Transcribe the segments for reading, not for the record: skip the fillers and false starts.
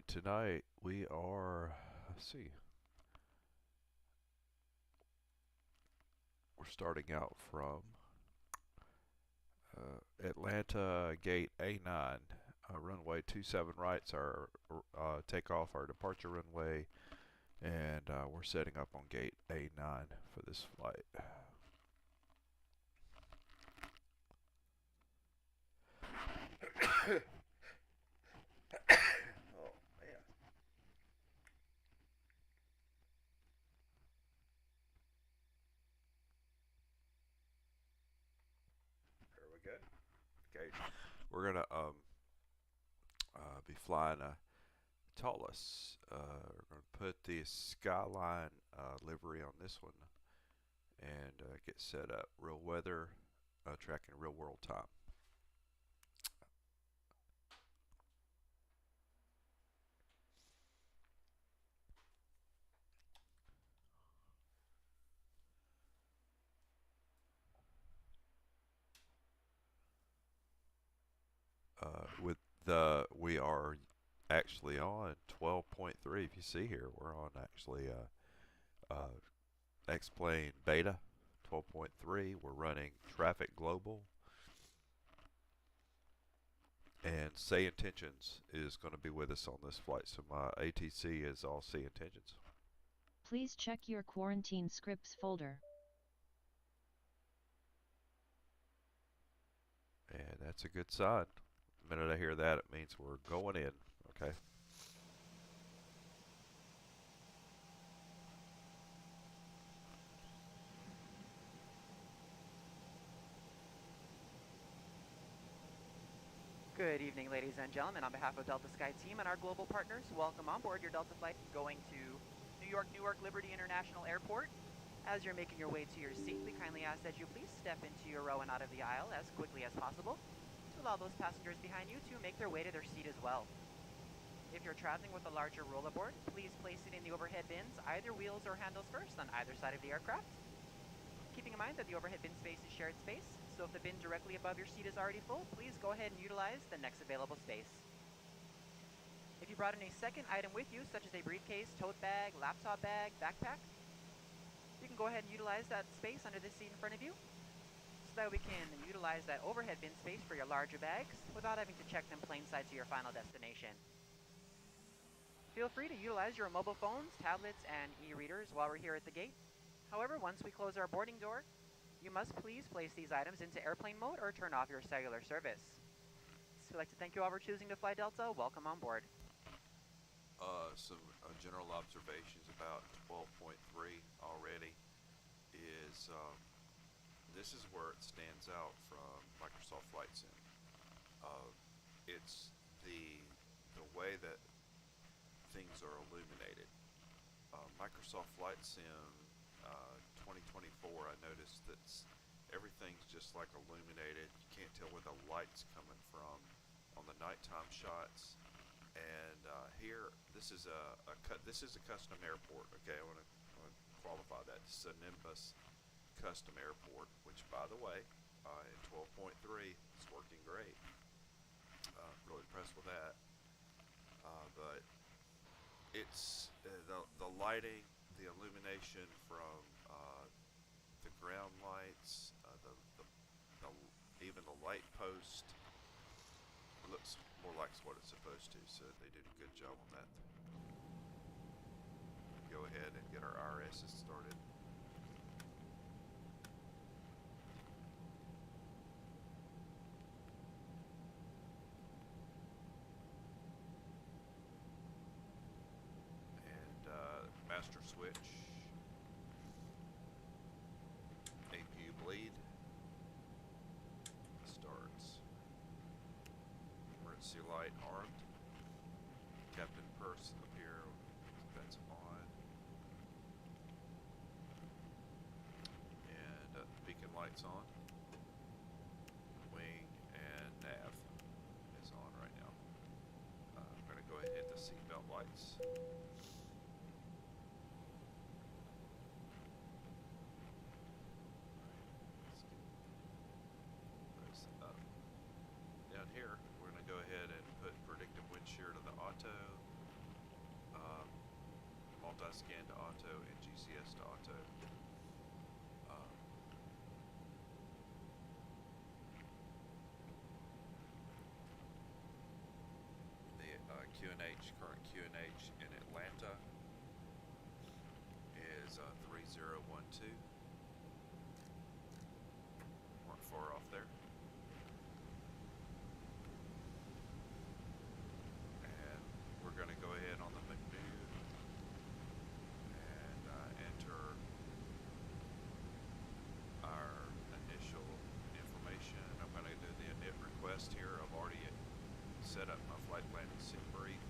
Alright, tonight we are, let's see, we're starting out from Atlanta Gate A9, runway 27 right's our takeoff, our departure runway, and we're setting up on Gate A9 for this flight. Okay, we're gonna be flying a Toliss. We're gonna put the Skyline livery on this one and get set up. Real weather, tracking real world time. We are actually on 12.3. If you see here, we're on actually XPlane beta 12.3. We're running traffic global, and Say Intentions is going to be with us on this flight. So my ATC is all Say Intentions. Please check your quarantine scripts folder. And that's a good sign. The minute I hear that, it means we're going in. Okay. Good evening, ladies and gentlemen. On behalf of Delta Sky Team and our global partners, welcome on board your Delta flight going to New York Newark Liberty International Airport. As you're making your way to your seat, we kindly ask that you please step into your row and out of the aisle as quickly as possible to allow those passengers behind you to make their way to their seat as well. If you're traveling with a larger rollerboard, please place it in the overhead bins, either wheels or handles first, on either side of the aircraft. Keeping in mind that the overhead bin space is shared space, so if the bin directly above your seat is already full, please go ahead and utilize the next available space. If you brought in a second item with you, such as a briefcase, tote bag, laptop bag, backpack, you can go ahead and utilize that space under the seat in front of you, so that we can utilize that overhead bin space for your larger bags without having to check them plain sight to your final destination. Feel free to utilize your mobile phones, tablets, and e-readers while we're here at the gate. However, once we close our boarding door, you must please place these items into airplane mode or turn off your cellular service. So I'd like to thank you all for choosing to fly Delta. Welcome on board. Some general observations about 12.3 already is this is where it stands out from Microsoft Flight Sim. It's the way that things are illuminated. Microsoft Flight Sim 2024, I noticed that everything's just like illuminated. You can't tell where the light's coming from on the nighttime shots. And here, this is a custom airport. Okay, I want to qualify that. This is a Nimbus custom airport, which, by the way, in 12.3, it's working great. Really impressed with that. But it's the lighting, the illumination from the ground lights, even the light post. It looks more like what it's supposed to, so they did a good job on that. Go ahead and get our IRSs started. And master switch, APU bleed starts. Emergency light armed. Captain purse up here, that's on. And beacon lights on. Wing and nav is on right now. I'm going to go ahead and hit the seatbelt lights. Down here, we're going to go ahead and put predictive wind shear to the auto. multi-scan to auto and GCS to auto. The QNH, current QNH in Atlanta is 3012. Weren't far off there. And we're going to go ahead on the McNew and enter our initial information. I'm going to do the init request here. I've already set up my flight plan and sim brief.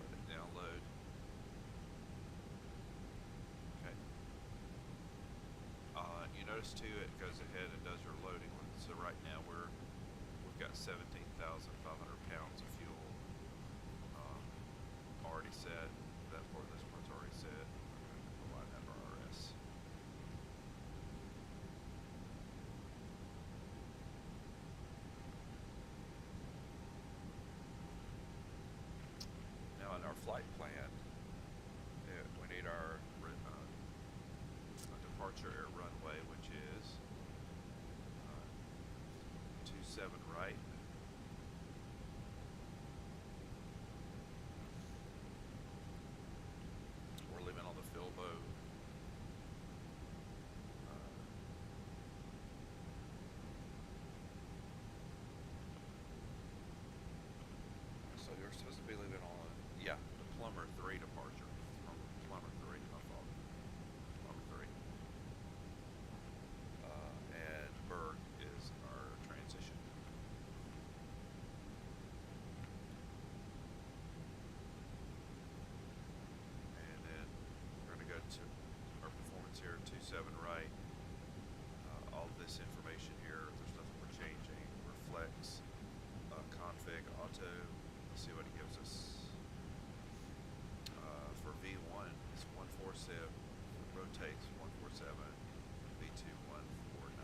Let it download. Okay. You notice too, it goes ahead and does your loading. So right now we've got 17,500 pounds of fuel already set. That part of this part's already set. Align that to RS. Now in our flight plan, we need our departure air runway, which is 27 right. We're leaving on the Filbo. So you're supposed to be leaving on, yeah, the Plumber 3 departure. Plumber 3, my fault. Plumber 3. And Berg is our transition. And then we're going to go to our performance here, 27 right. All this information here, there's nothing we're changing. Reflects, config, auto. Let's see what it gives us. For V1, it's 147, rotates 147, V2 149.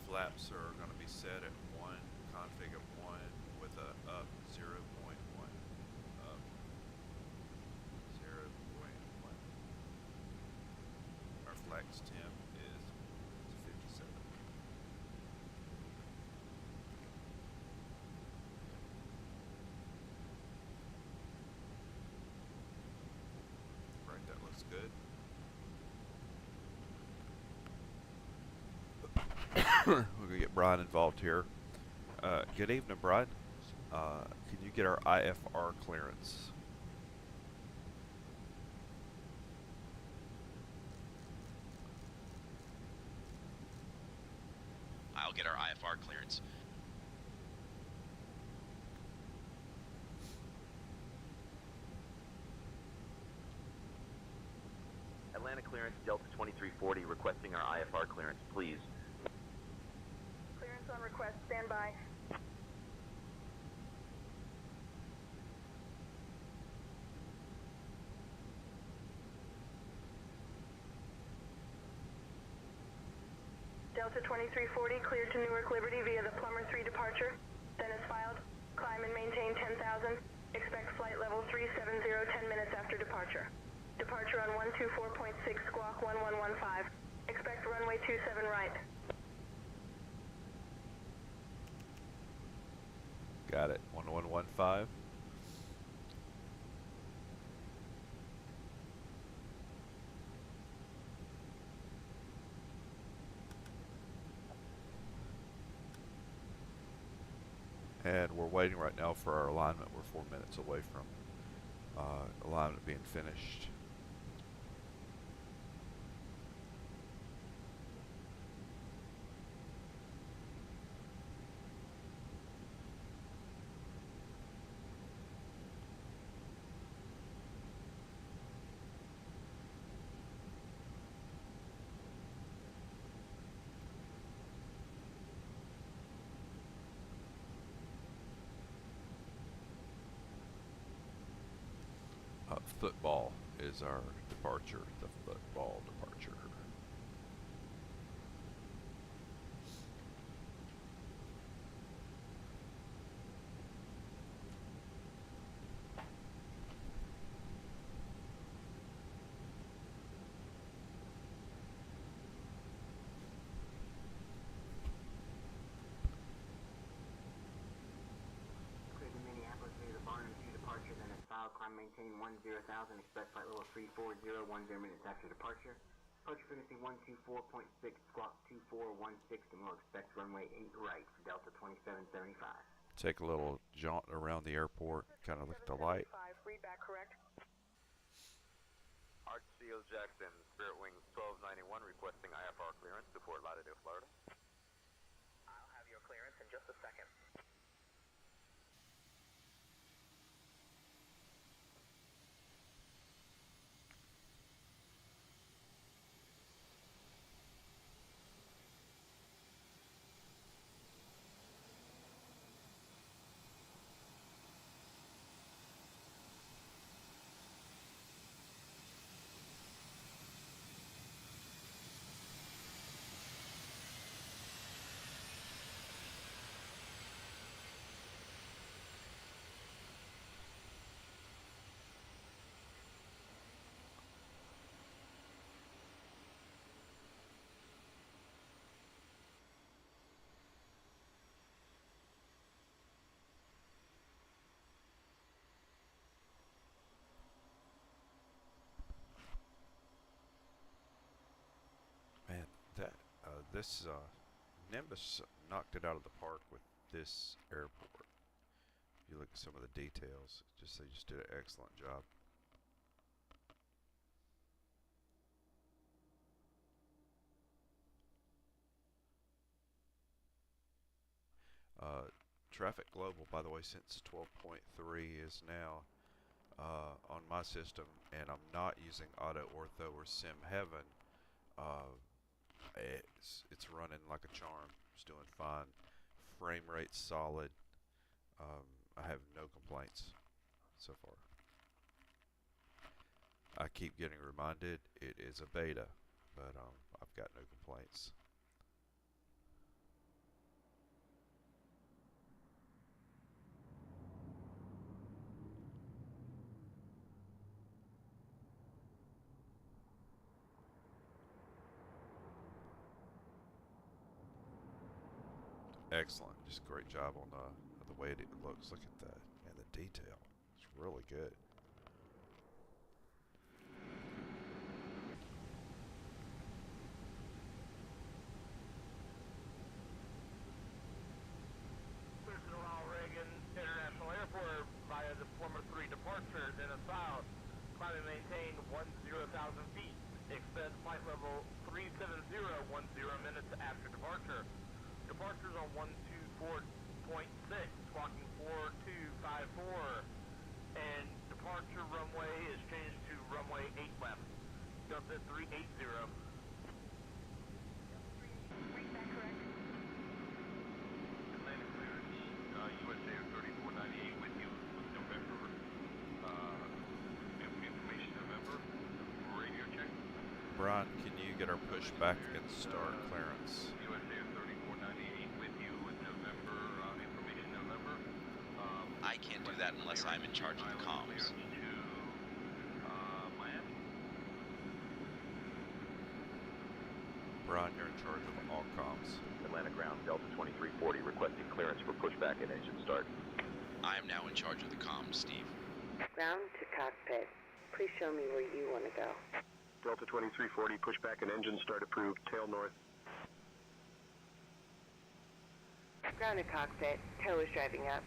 Flaps are going to be set at 1, config of 1 with a up 0.1. Up 0.1. Our flex temp is 57. Right, that looks good. We're going to get Brian involved here. Good evening, Brian. Can you get our IFR clearance? I'll get our IFR clearance. Atlanta clearance, Delta 2340, requesting our IFR clearance, please. Clearance on request, stand by. Delta 2340, cleared to Newark Liberty via the Plumber 3 departure. Then is filed. Climb and maintain 10,000. Expect flight level 370 10 minutes after departure. Departure on 124.6 squawk 1115. Expect runway 27 right. Got it. 1115. And we're waiting right now for our alignment. We're 4 minutes away from alignment being finished. Football is our departure, the football departure. Climb maintain 10,000, expect flight level 340, 10 minutes after departure. Departure frequency 124.6, squawk 2416, and we'll expect runway 8 right for Delta 2775. Take a little jaunt around the airport, kind of look at the light. Read back correct. Archfield Jackson, Spirit Wings 1291, requesting IFR clearance to Fort Lauderdale, Florida. I'll have your clearance in just a second. This Nimbus knocked it out of the park with this airport. If you look at some of the details, they just did an excellent job. Traffic Global, by the way, since 12.3 is now on my system, and I'm not using AutoOrtho or SimHeaven. It's running like a charm. It's doing fine. Frame rate's solid. I have no complaints so far. I keep getting reminded it is a beta, but I've got no complaints. Excellent, just great job on the way it looks. Look at that, and the detail. It's really good. Reagan International Airport via the former 3 departure, then a south. Climb and maintain 10,000 feet. Expect flight level 370, 10 minutes after departure. Departures on 124.6, squawking 4254, and departure runway is changed to runway 8 left. Delta 380. Read back correct. Atlantic clearance, USA 3498 with you, November, information November, radio check. Brian, can you get our pushback and start clearance? USA 3498 with you with November, information November. I can't do that unless I'm in charge of the comms. To Miami. Brian, you're in charge of all comms. Atlanta ground, Delta 2340, requesting clearance for pushback and engine start. I am now in charge of the comms, Steve. Ground to cockpit. Please show me where you want to go. Delta 2340, pushback and engine start approved, tail north. Ground to cockpit. Tail is driving up.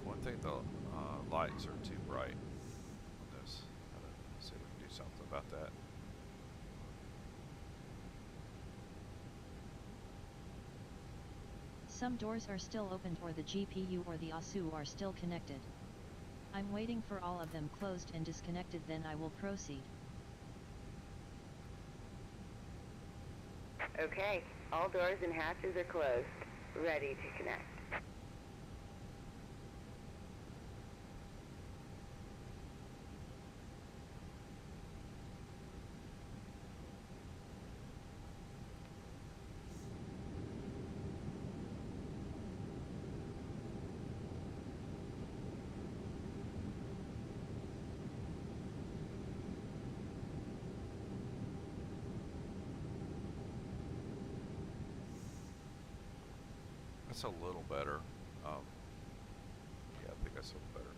I think the lights are too bright on this. Gotta see if we can do something about that. Some doors are still opened or the GPU or the ASU are still connected. I'm waiting for all of them closed and disconnected, then I will proceed. Okay, all doors and hatches are closed. Ready to connect. That's a little better. Yeah, I think that's a little better.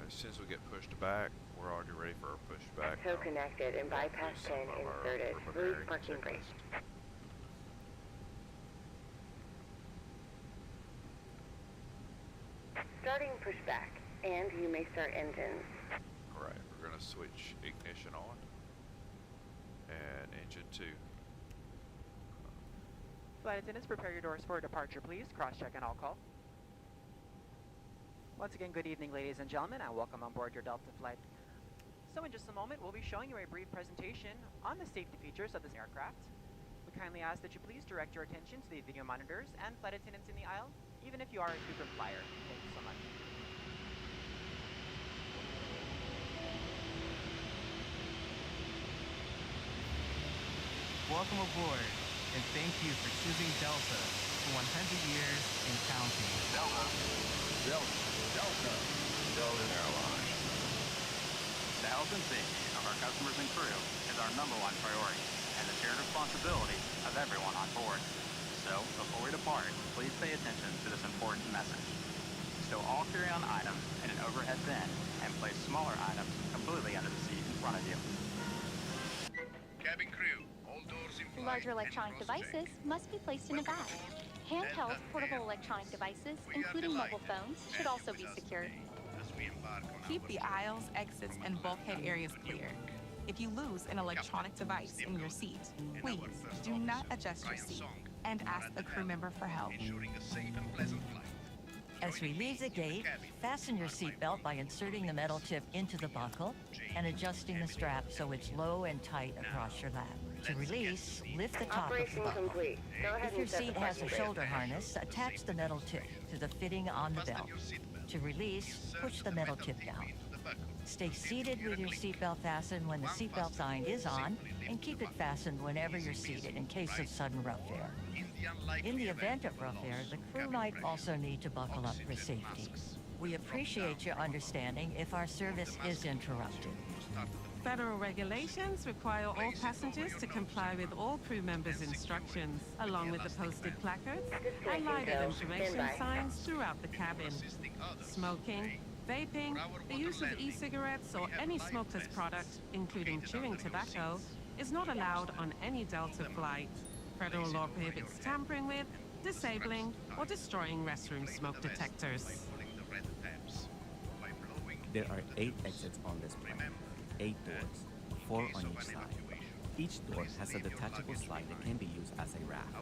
As soon as we get pushed back, we're already ready for our pushback. So connected and bypass pin inserted. Release parking brake. Starting pushback, and you may start engines. Alright, we're going to switch ignition on. And engine 2. Flight attendants, prepare your doors for departure, please. Cross-check and all call. Once again, good evening, ladies and gentlemen, and welcome on board your Delta flight. So in just a moment, we'll be showing you a brief presentation on the safety features of this aircraft. We kindly ask that you please direct your attention to the video monitors and flight attendants in the aisle, even if you are a frequent flyer. Thank you so much. Welcome aboard, and thank you for choosing Delta for 100 years and counting. Delta. Delta. Delta. Delta Airlines. The health and safety of our customers and crew is our #1 priority, and the shared responsibility of everyone on board. So, before we depart, please pay attention to this important message. Stow all carry-on items in an overhead bin and place smaller items completely under the seat in front of you. Cabin crew, all doors in flight. Larger electronic devices must be placed in a bag. Handheld portable electronic devices, including mobile phones, should also be secured. Keep the aisles, exits, and bulkhead areas clear. If you lose an electronic device in your seat, please do not adjust your seat and ask the crew member for help. As we leave the gate, fasten your seatbelt by inserting the metal tip into the buckle and adjusting the strap so it's low and tight across your lap. To release, lift the top of the Operation buckle. complete. Go ahead If your and set seat the has a parking shoulder brake. harness, attach the metal tip to the fitting on the belt. To release, push the metal tip down. Stay seated with your seatbelt fastened when the seatbelt sign is on, and keep it fastened whenever you're seated in case of sudden rough air. In the event of rough air, the crew might also need to buckle up for safety. We appreciate your understanding if our service is interrupted. Federal regulations require all passengers to comply with all crew members' instructions, along with the posted placards and lighted information signs throughout the cabin. Smoking, vaping, the use of e-cigarettes or any smokeless product, including chewing tobacco, is not allowed on any Delta flight. Federal law prohibits tampering with, disabling, or destroying restroom smoke detectors. There are 8 exits on this plane. 8 doors, 4 on each side. Each door has a detachable slide that can be used as a raft.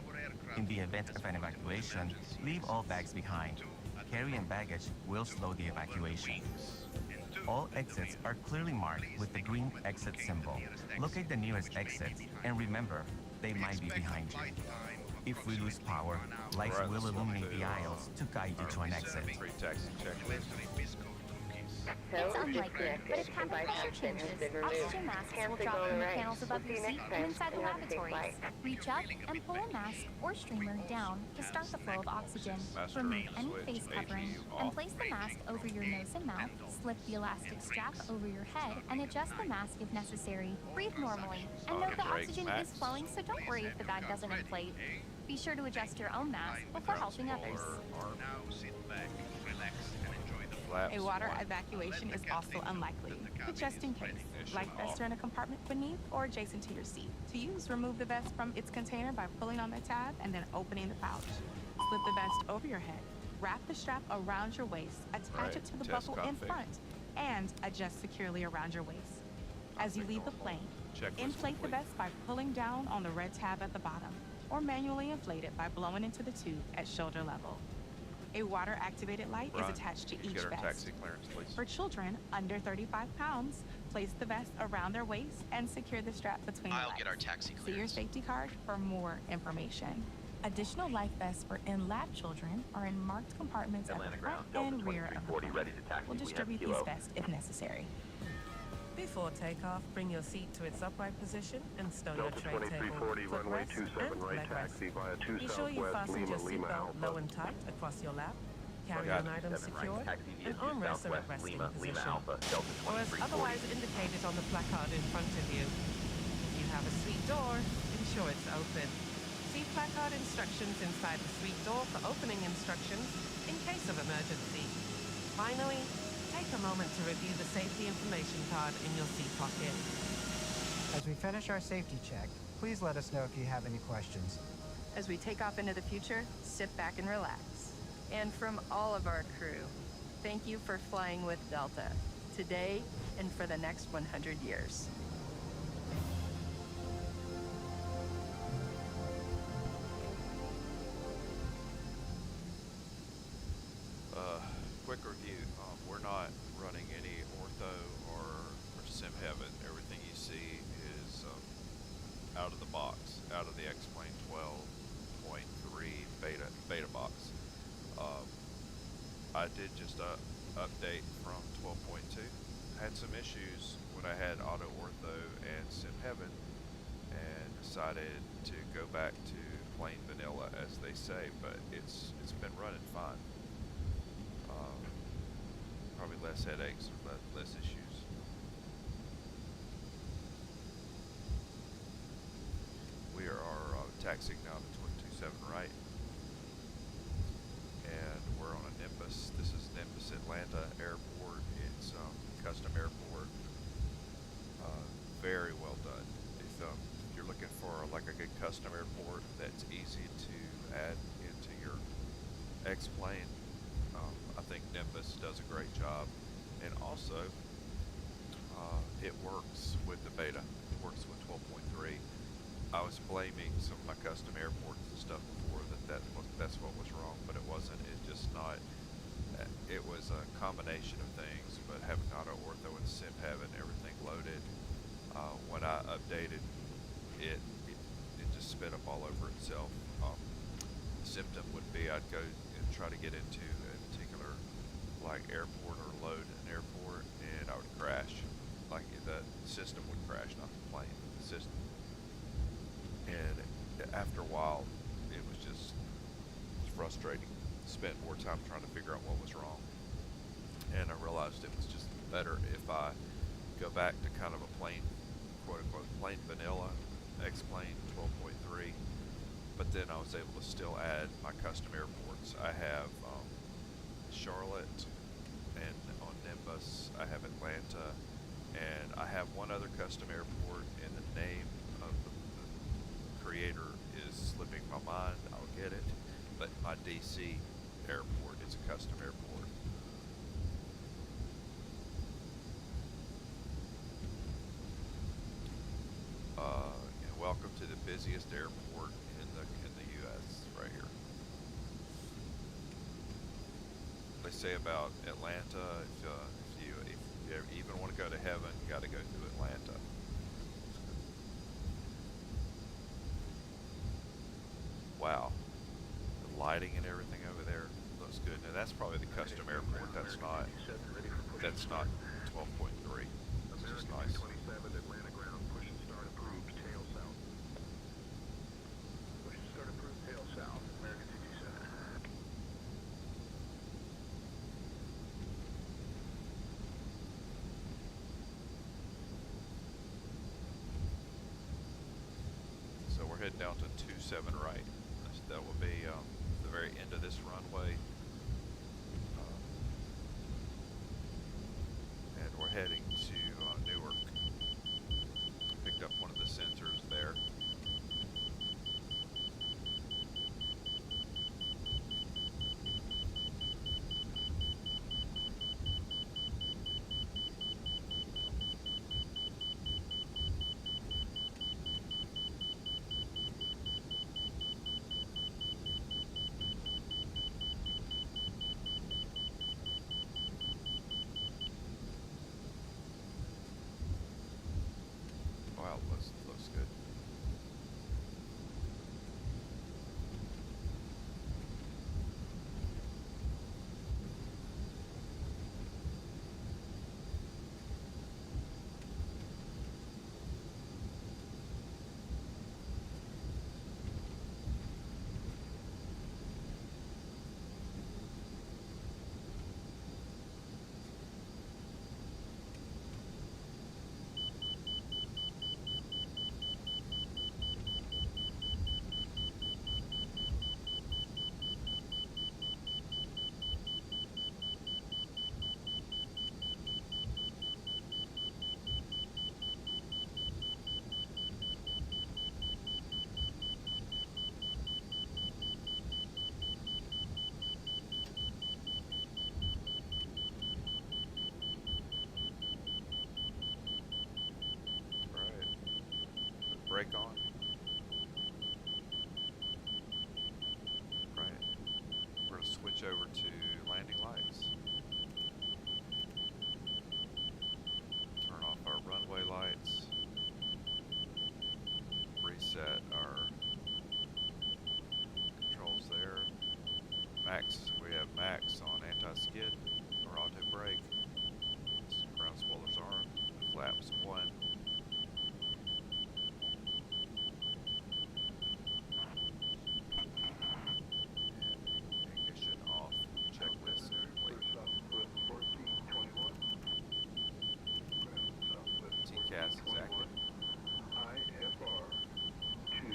In the event of an evacuation, leave all bags behind. Carry-on baggage will slow the evacuation. All exits are clearly marked with the green exit symbol. Locate the nearest exit, and remember, they might be behind you. If we lose power, lights will illuminate the aisles to guide you to an exit. It's unlikely, but if temperature changes, oxygen masks will drop from the panels above your seat and inside the lavatories. Reach up and pull a mask or streamer down to start the flow of oxygen. Remove any face covering and place the mask over your nose and mouth. Slip the elastic strap over your head and adjust the mask if necessary. Breathe normally and note the oxygen is flowing, so don't worry if the bag doesn't inflate. Be sure to adjust your own mask before helping others. A water evacuation is also unlikely, but just in case, life vests are in a compartment beneath or adjacent to your seat. To use, remove the vest from its container by pulling on the tab and then opening the pouch. Slip the vest over your head, wrap the strap around your waist, attach it to the buckle in front, and adjust securely around your waist. As you leave the plane, inflate the vest by pulling down on the red tab at the bottom, or manually inflate it by blowing into the tube at shoulder level. A water-activated light is attached to each vest. Taxi clearance, please. For children under 35 pounds, place the vest around their waist and secure the strap between the legs. I'll get our taxi clearance. See your safety card for more information. Additional life vests for in-lab children are in marked compartments at the front and rear of the plane. We'll distribute these vests if necessary. Before takeoff, bring your seat to its upright position and stow your Delta tray 2340, table, runway footrest, 27 and right leg rest. taxi via 2 Be sure you Southwest fasten Lima your Lima seatbelt Alpha. low and tight across your lap. Carry an item secured, and armrests are at resting position. Or as otherwise indicated on the placard in front of you. If you have a suite door, ensure it's open. See placard instructions inside the suite door for opening instructions in case of emergency. Finally, take a moment to review the safety information card in your seat pocket. As we finish our safety check, please let us know if you have any questions. As we take off into the future, sit back and relax. And from all of our crew, thank you for flying with Delta, today and for the next 100 years. Quick review. We're not running any Ortho or SimHeaven. Everything you see is out of the box, out of the XPlane 12.3 beta box. I did just update from 12.2. Had some issues when I had AutoOrtho and SimHeaven, and decided to go back to plain vanilla, as they say. But it's been running fine. Probably less headaches, less issues. We are taxiing now to 227 right, and we're on a Nimbus. This is Nimbus Atlanta Airport. It's custom airport. Very well done. If you're looking for like a good custom airport that's easy to add into your XPlane, I think Nimbus does a great job. And also, it works with the beta. It works with 12.3. I was blaming some of my custom airports and stuff before that's what was wrong, but it wasn't. It just not. It was a combination of things. But having AutoOrtho and SimHeaven, everything loaded. When I updated it just spit up all over itself. The symptom would be I'd go and try to get into a particular like airport or load an airport, and I would crash. Like the system would crash, not the plane, the system. And after a while, it was frustrating. Spent more time trying to figure out what was wrong, and I realized it was just better if I go back to kind of a plain, quote unquote, plain vanilla XPlane 12.3. But then I was able to still add my custom airports. I have Charlotte, and on Nimbus I have Atlanta, and I have one other custom airport, and the name of the creator is slipping my mind. I'll get it. But my DC airport is a custom airport. And welcome to the busiest airport in the U.S. right here. They say about Atlanta, if you even want to go to heaven, you got to go through Atlanta. Wow, the lighting and everything over there looks good. Now that's probably the custom airport. That's not 12.3. That's just nice. Atlanta ground, push and start approved, tail south. Push and start approved, tail south, American 67. So we're heading down to 27 right. That will be the very end of this runway. And we're heading to Newark. Picked up one of the sensors there. one. Ignition off. Checklist complete. TCAS is active. IFR 2.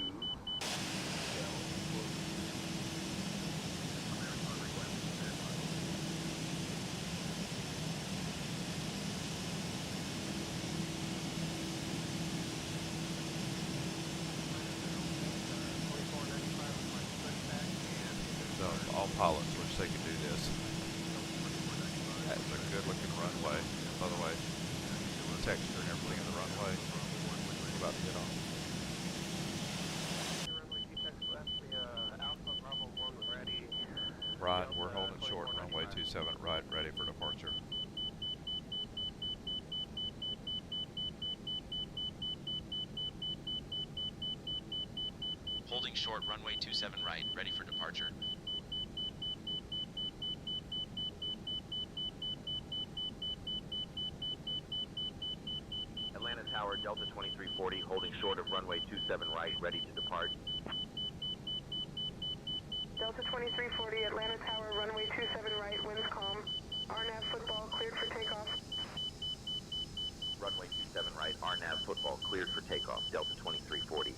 All pilots wish they could do this. That's a good looking runway. By the way, the texture and everything in the runway. We're about to get on. Rod, we're holding short. Runway 27 right, ready for departure. Holding short, runway 27 right, ready for departure. Atlanta Tower, Delta 2340, holding short of runway 27 right, ready to depart. Delta 2340, Atlanta Tower, runway 27 right, winds calm. RNAV football cleared for takeoff. Runway 27 right, RNAV football cleared for takeoff, Delta 2340.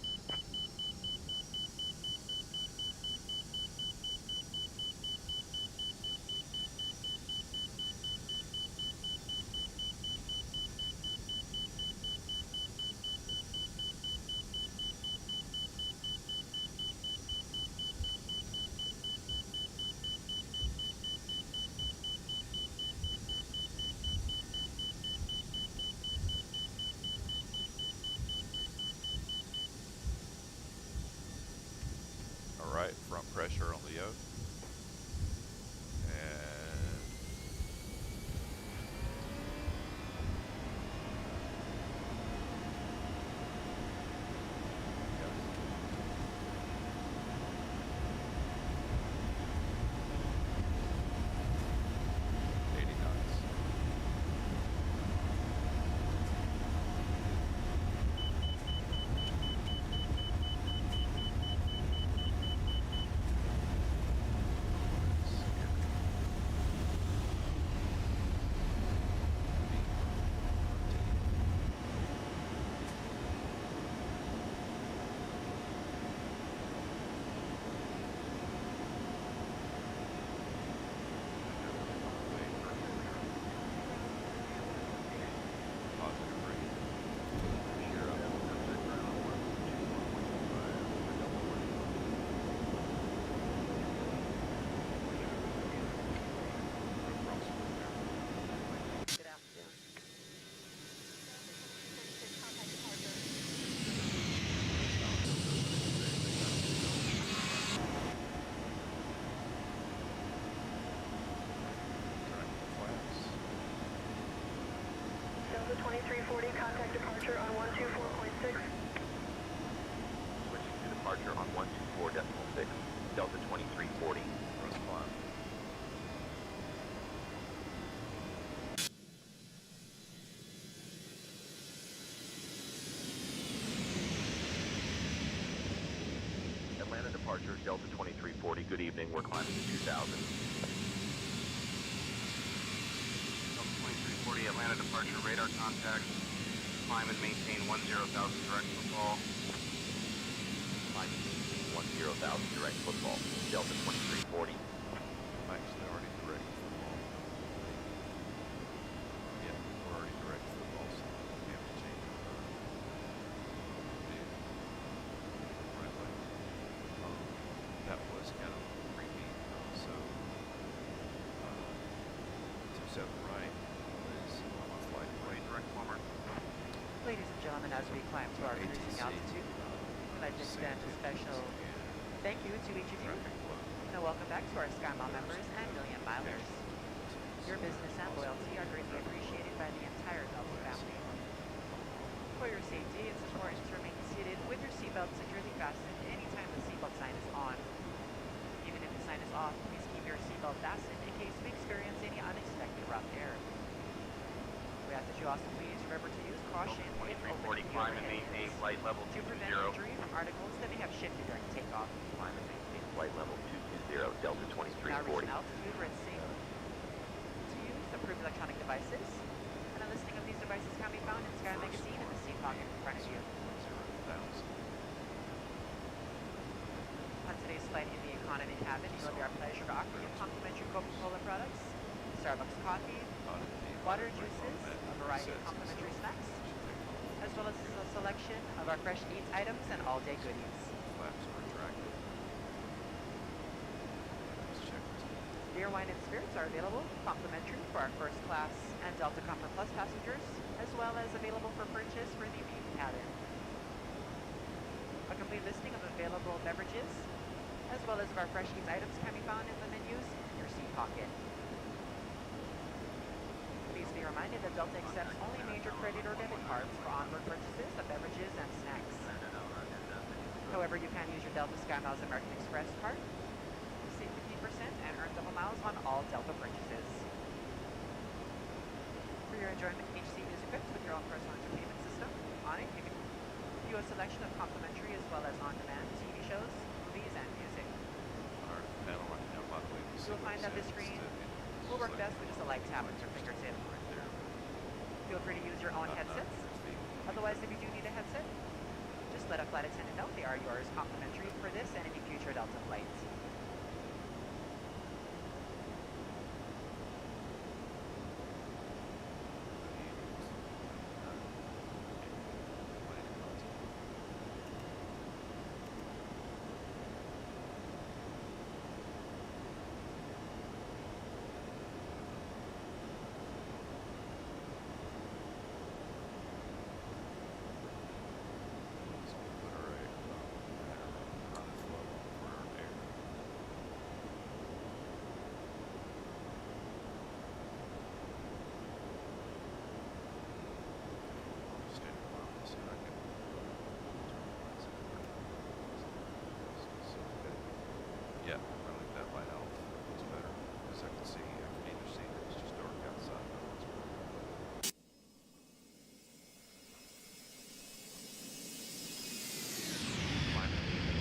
All right, front pressure on the yoke. And yes. 80 knots. Delta 2340, contact departure on 124.6. Switching to departure on 124.6, Delta 2340. Respond. Atlanta departure, Delta 2340. Good evening, we're climbing to 2000. Delta 2340, Atlanta departure, radar contact. Climb and maintain 10,000 direct football. Climb and maintain 10,000 direct football. Delta 2340. I'm actually already direct football. Yeah, we're already direct football, so we have to change it. Right way. That was kind of creepy. So, 27 right was on my flight right. Direct former. Ladies and gentlemen, as we climb to our cruising ATC, altitude, I'd like to extend a special thank you to each of you, and a welcome back to our SkyMile members and Million Milers. Your business and loyalty are greatly appreciated by the entire Delta family. For your safety, it's important to remain seated with your seatbelt securely fastened anytime the seatbelt sign is on. Even if the sign is off, please keep your seatbelt fastened in case we experience any unexpected rough air. We ask that you also please remember to use caution caution when 2340, opening the climb and overhead maintain bins. flight level To prevent 220. injury from articles that may have shifted during takeoff. Climb and maintain flight level 220, Delta Now reach 2340. an altitude where it's safe to use approved electronic devices. And a listing of these devices can be found in Sky Magazine in the seat pocket in front of you. On today's flight in the economy cabin, it will be our pleasure to offer you complimentary Coca-Cola products, Starbucks coffee, water juices, a variety of complimentary snacks, as well as a selection of our fresh eats items and all-day goodies. Flaps are retracted. Let's check this. Beer, wine, and spirits are available complimentary for our first class and Delta Comfort Plus passengers, as well as available for purchase for the main cabin. A complete listing of available beverages, as well as of our fresh eats items, can be found in the menus in your seat pocket. Please be reminded that Delta accepts only major credit or debit cards for onboard purchases of beverages and snacks. However, you can use your Delta SkyMiles American Express card to save 15% and earn double miles on all Delta purchases. For your enjoyment, each seat is equipped with your own personal entertainment system. On it, you can view a selection of complimentary as well as on-demand TV shows, movies, and music. Our panel right now, by the way, You will find that the screen will work best with just a light tap with your fingertip. Feel free to use your own headsets. Otherwise, if you do need a headset, just let a flight attendant know they are yours complimentary for this and any future Delta flights. Yeah, I like that light out. It's better because I can see. I can either see that it's just dark outside.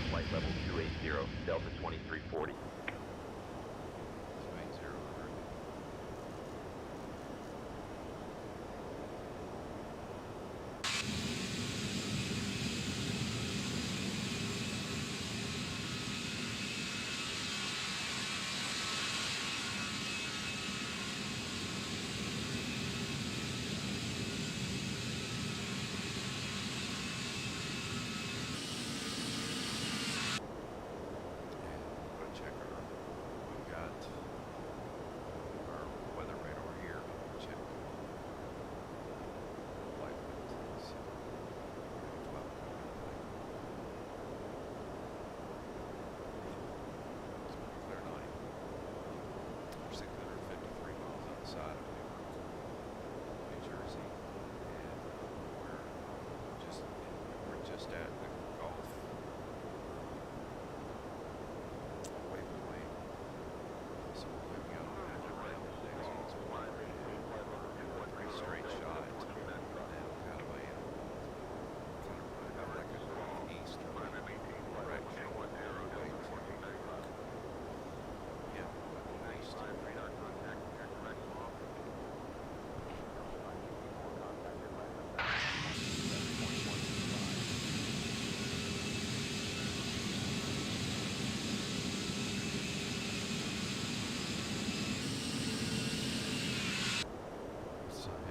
Flight level 280, Delta 2340.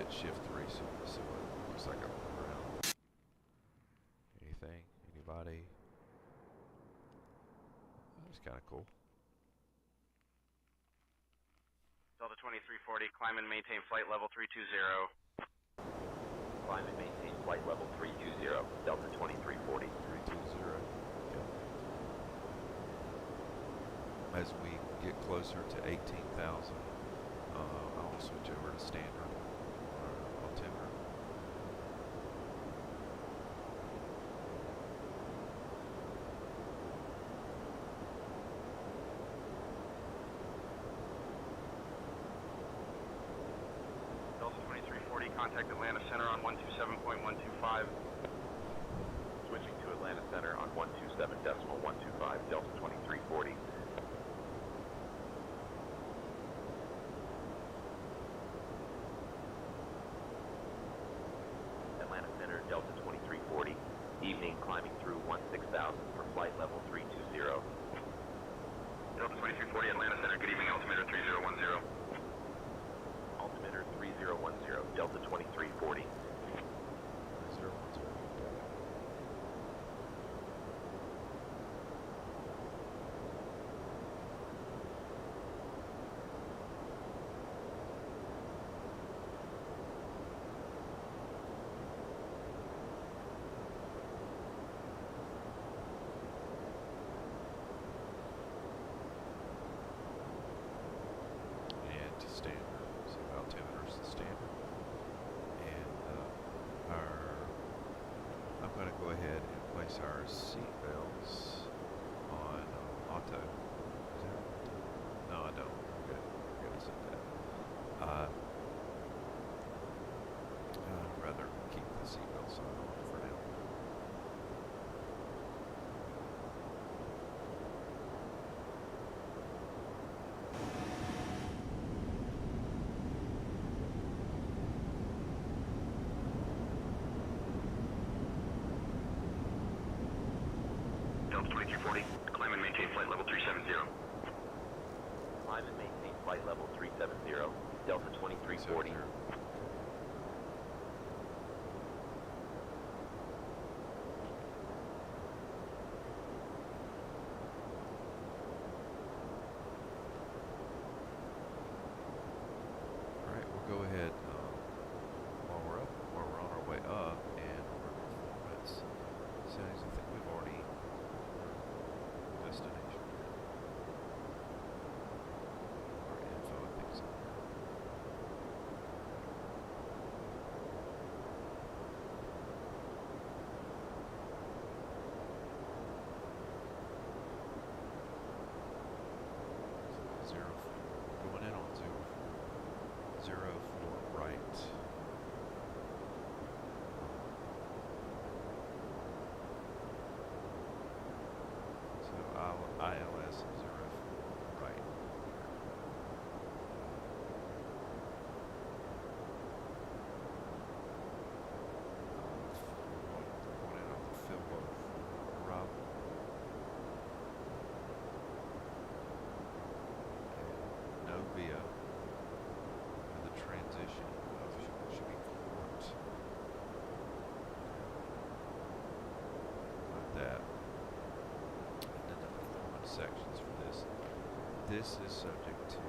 Shift 3, so we'll see what it looks like up on the ground. Anything? Anybody? That's kind of cool. Delta 2340, climb and maintain flight level 320. Climb and maintain flight level 320, Delta 2340. 320. Okay. As we get closer to 18,000, I'll switch over to standard. Altimeter. Delta 2340, contact contact Atlanta Center on 127.125. Switching to Atlanta Center on 127.125, Delta 2340. Atlanta Center, Delta 2340. Evening climbing through 16,000 for flight level 320. Delta 2340, Atlanta Center, good evening, altimeter 3010. Altimeter 3010, Delta 2340. 3010. Our seat belts on auto. No, I don't. Good. Good to say that. I'd rather keep the seat belts on for now. Delta 2340, climb and maintain flight level 370. Climb and maintain flight level 370, Delta 2340. Alright, we'll go ahead while we're on our way up, and our performance settings. I think we've already destination. Our info, I think, is in there. Zero, going in on 04 right. ILS 04 right. Going in on the Philbo Rob. And Novia for the transition of should be court. Like that. Sections for this. This is subject to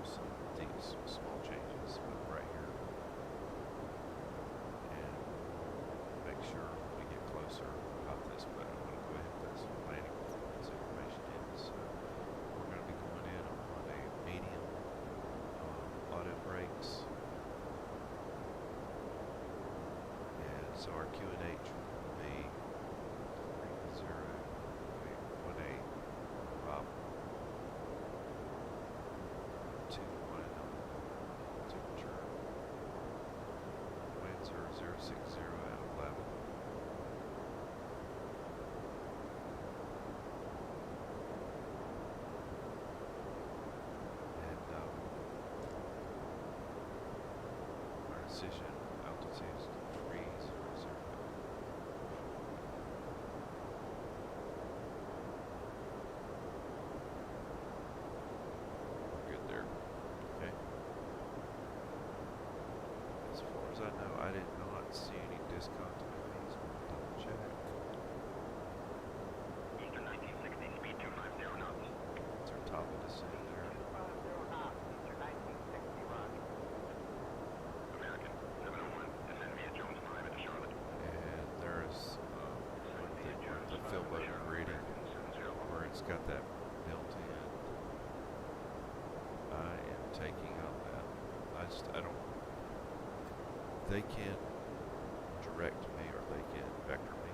some things, small changes, but right here. And make sure when we get closer about this, but I'm going to go ahead and put some landing performance information in. So we're going to be going in on a medium auto brakes. And so our QNH will be 30.18. Rob. 2-1 temperature. Winds are 060 at 11. And our decision altitude is 300. As I know, I did not see any discontinuities. We'll double check. Eastern 1960, speed 250 knots. It's our top of descent there. 250 knots, Eastern 1960, roger. American 701, descend via Jones 5 into Charlotte. And there's the Philbo grading where it's got that built in. I am taking out that. I don't. They can direct me or they can vector me,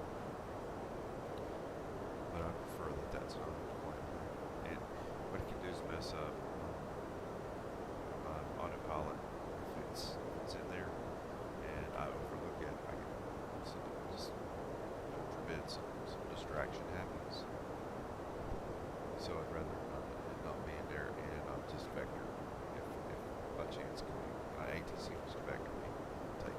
but I prefer that that's not required. And what it can do is mess up autopilot if it's in there. distraction happens. So I'd rather it not be in there, and I'll just vector if by chance my ATC was to vector me, I'll take it.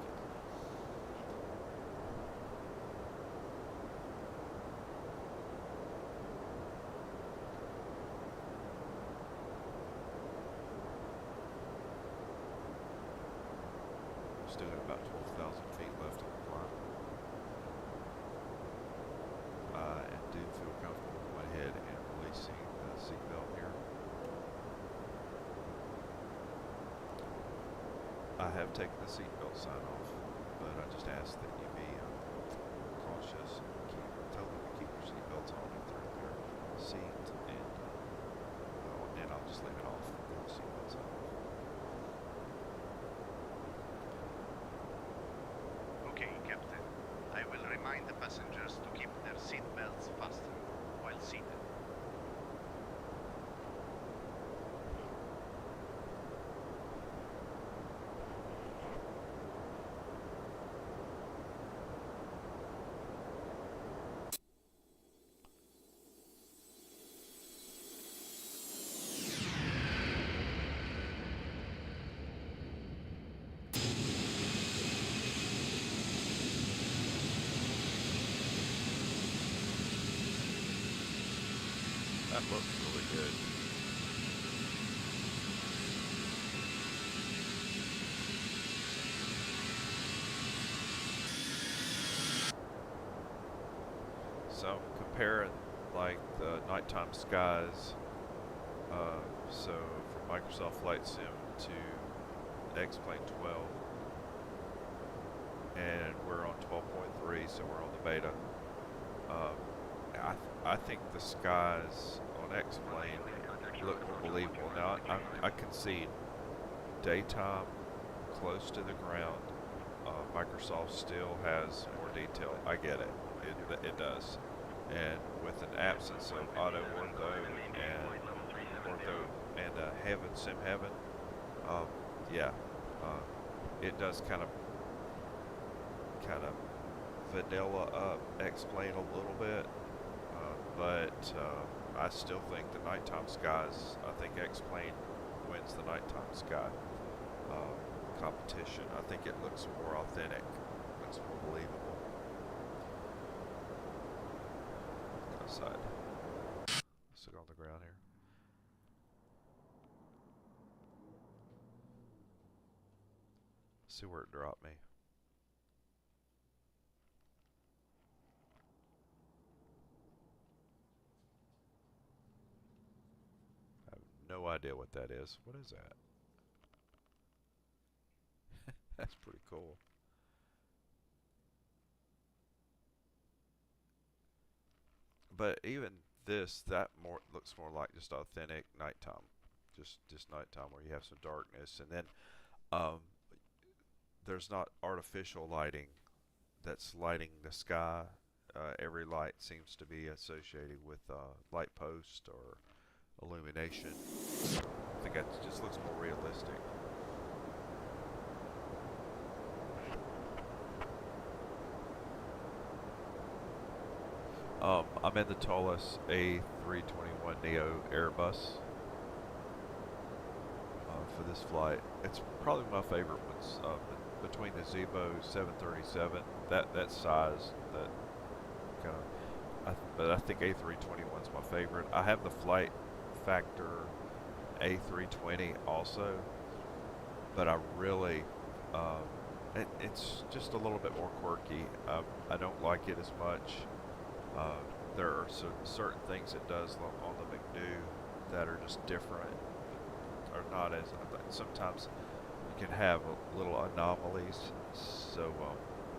Still got about 12,000 feet left on the climb. And do feel comfortable going ahead and releasing the seatbelt here. I have taken the seatbelt sign off, but I just ask that you be cautious and tell them to keep your seatbelts on if they're in their seat, and I'll just leave it off with the seatbelt sign off. Okay, Captain. I will remind the passengers to keep their seat belts fastened while seated. That looks really good. So comparing like the nighttime skies, so from Microsoft Flight Sim to XPlane 12, and we're on 12.3, so we're on the beta. I think the skies on XPlane look more believable. Now, I concede, daytime, close to the ground, Microsoft still has more detail. I get it. It does. And with an absence of AutoOrtho and Heaven, SimHeaven, yeah, it does kind of vanilla up XPlane a little bit. But I still think the nighttime skies, I think XPlane wins the nighttime sky competition. I think it looks more authentic, looks more believable. Outside. Let's sit on the ground here. See where it dropped me. No idea what that is. What is that? That's pretty cool. But even this, that looks more like just authentic nighttime, just nighttime where you have some darkness, and then there's not artificial lighting that's lighting the sky. Every light seems to be associated with light post or illumination. I think that just looks more realistic. I'm in the Toliss A21N Airbus for this flight. It's probably my favorite ones between the Zebo 737, that size, that kind of. But I think A321's my favorite. I have the Flight Factor A320 also, but I really it's just a little bit more quirky. I don't like it as much. There are certain things it does on the McDo that are just different, or not as. Sometimes you can have little anomalies, so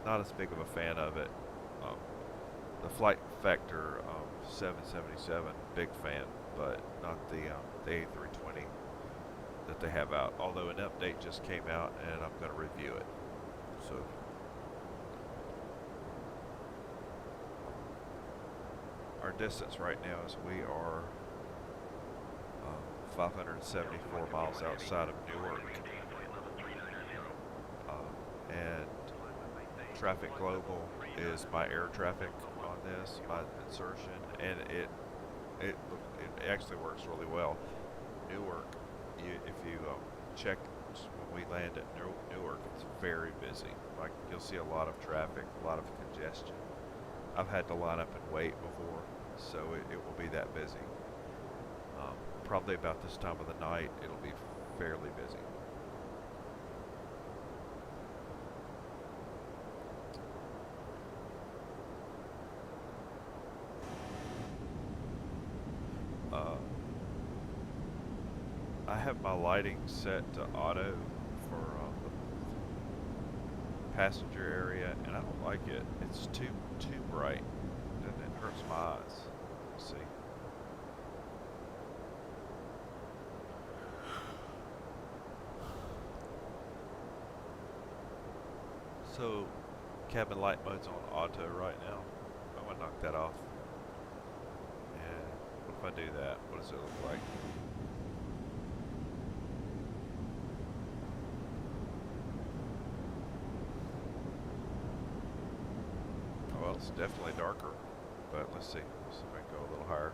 not as big of a fan of it. The Flight Factor 777, big fan, but not the A320 that they have out. Although an update just came out, and I'm going to review it. So. Our distance right now is we are 574 miles outside of Newark, and traffic global is my air traffic on this, my insertion, and it actually works really well. Newark, if you check when we land at Newark, it's very busy. Like, you'll see a lot of traffic, a lot of congestion. I've had to line up and wait before, so it will be that busy. Probably about this time of the night, it'll be fairly busy. I have my lighting set to auto for the passenger area, and I don't like it. It's too bright, and it hurts my eyes. Let's see. So, cabin light mode's on auto right now. I'm gonna knock that off. And what if I do that? What does it look like? Well, it's definitely darker, but let's see. Let's see if I can go a little higher.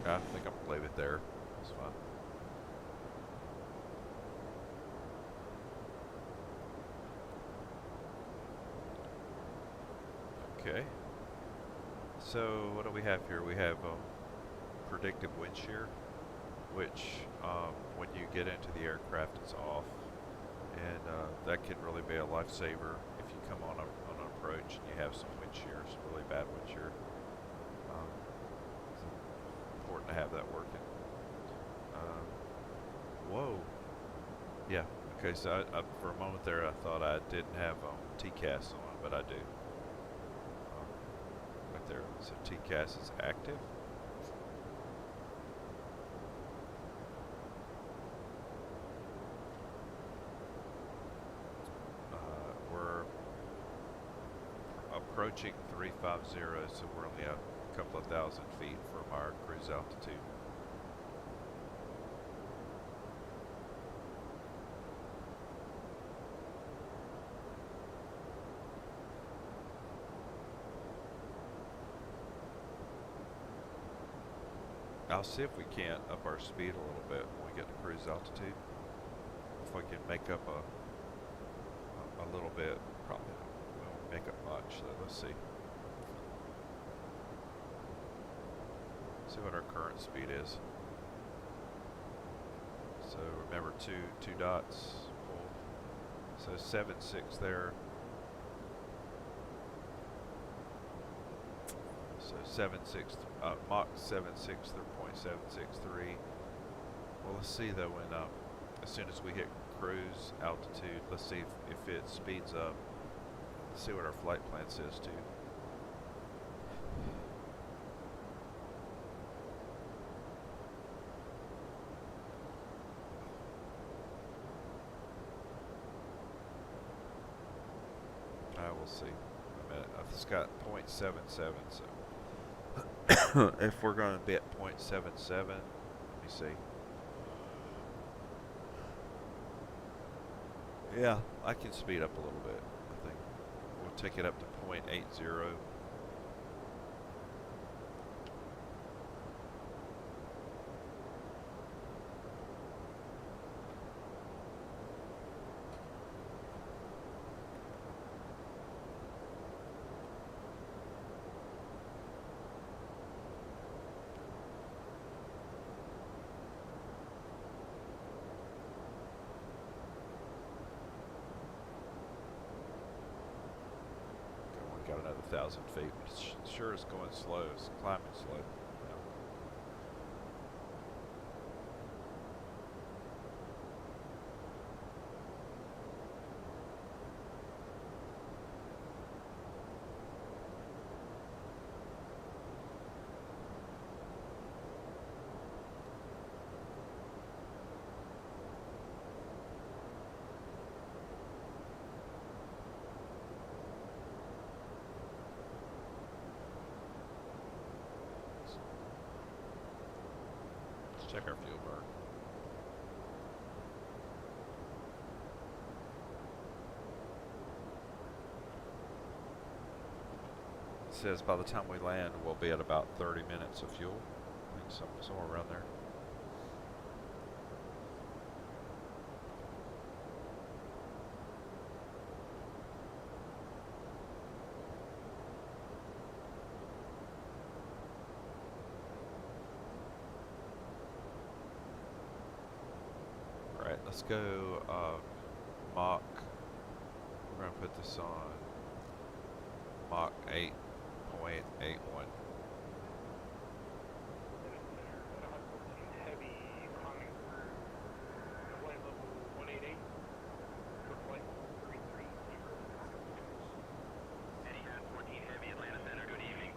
I think I'm gonna leave it there. It's fine. Okay. So what do we have here? We have predictive wind shear, which when you get into the aircraft, it's off, and that can really be a lifesaver if you come on an approach and you have some wind shear, some really bad wind shear. Important to have that working. Whoa. Yeah. Okay. So I, for a moment there, I thought I didn't have TCAS on, but I do. Right there. So TCAS is active. We're approaching 350, so we're only a couple of thousand feet from our cruise altitude. I'll see if we can't up our speed a little bit when we get to cruise altitude. If I can make up a little bit, probably won't make up much, so let's see. See what our current speed is. So remember two dots pulled. So 7.6 there. So 7.6 Mach 7.6 through 0.763. Well, let's see though when as soon as we hit cruise altitude, let's see if it speeds up. Let's see what our flight plan says too. We'll see. A minute. It's got 0.77, so if we're going to be at 0.77, let me see. Yeah, I can speed up a little bit. I think we'll take it up to 0.80. Got another 1,000 feet, but it sure is going slow. It's climbing slow. Check our fuel burn. It says by the time we land, we'll be at about 30 minutes of fuel. I think somewhere around there. Alright, let's go Mach. We're going to put this on Mach 8.81. Heavy climbing through flight level 188 for flight 330. Etihad 14 Heavy, Atlanta Center, good evening.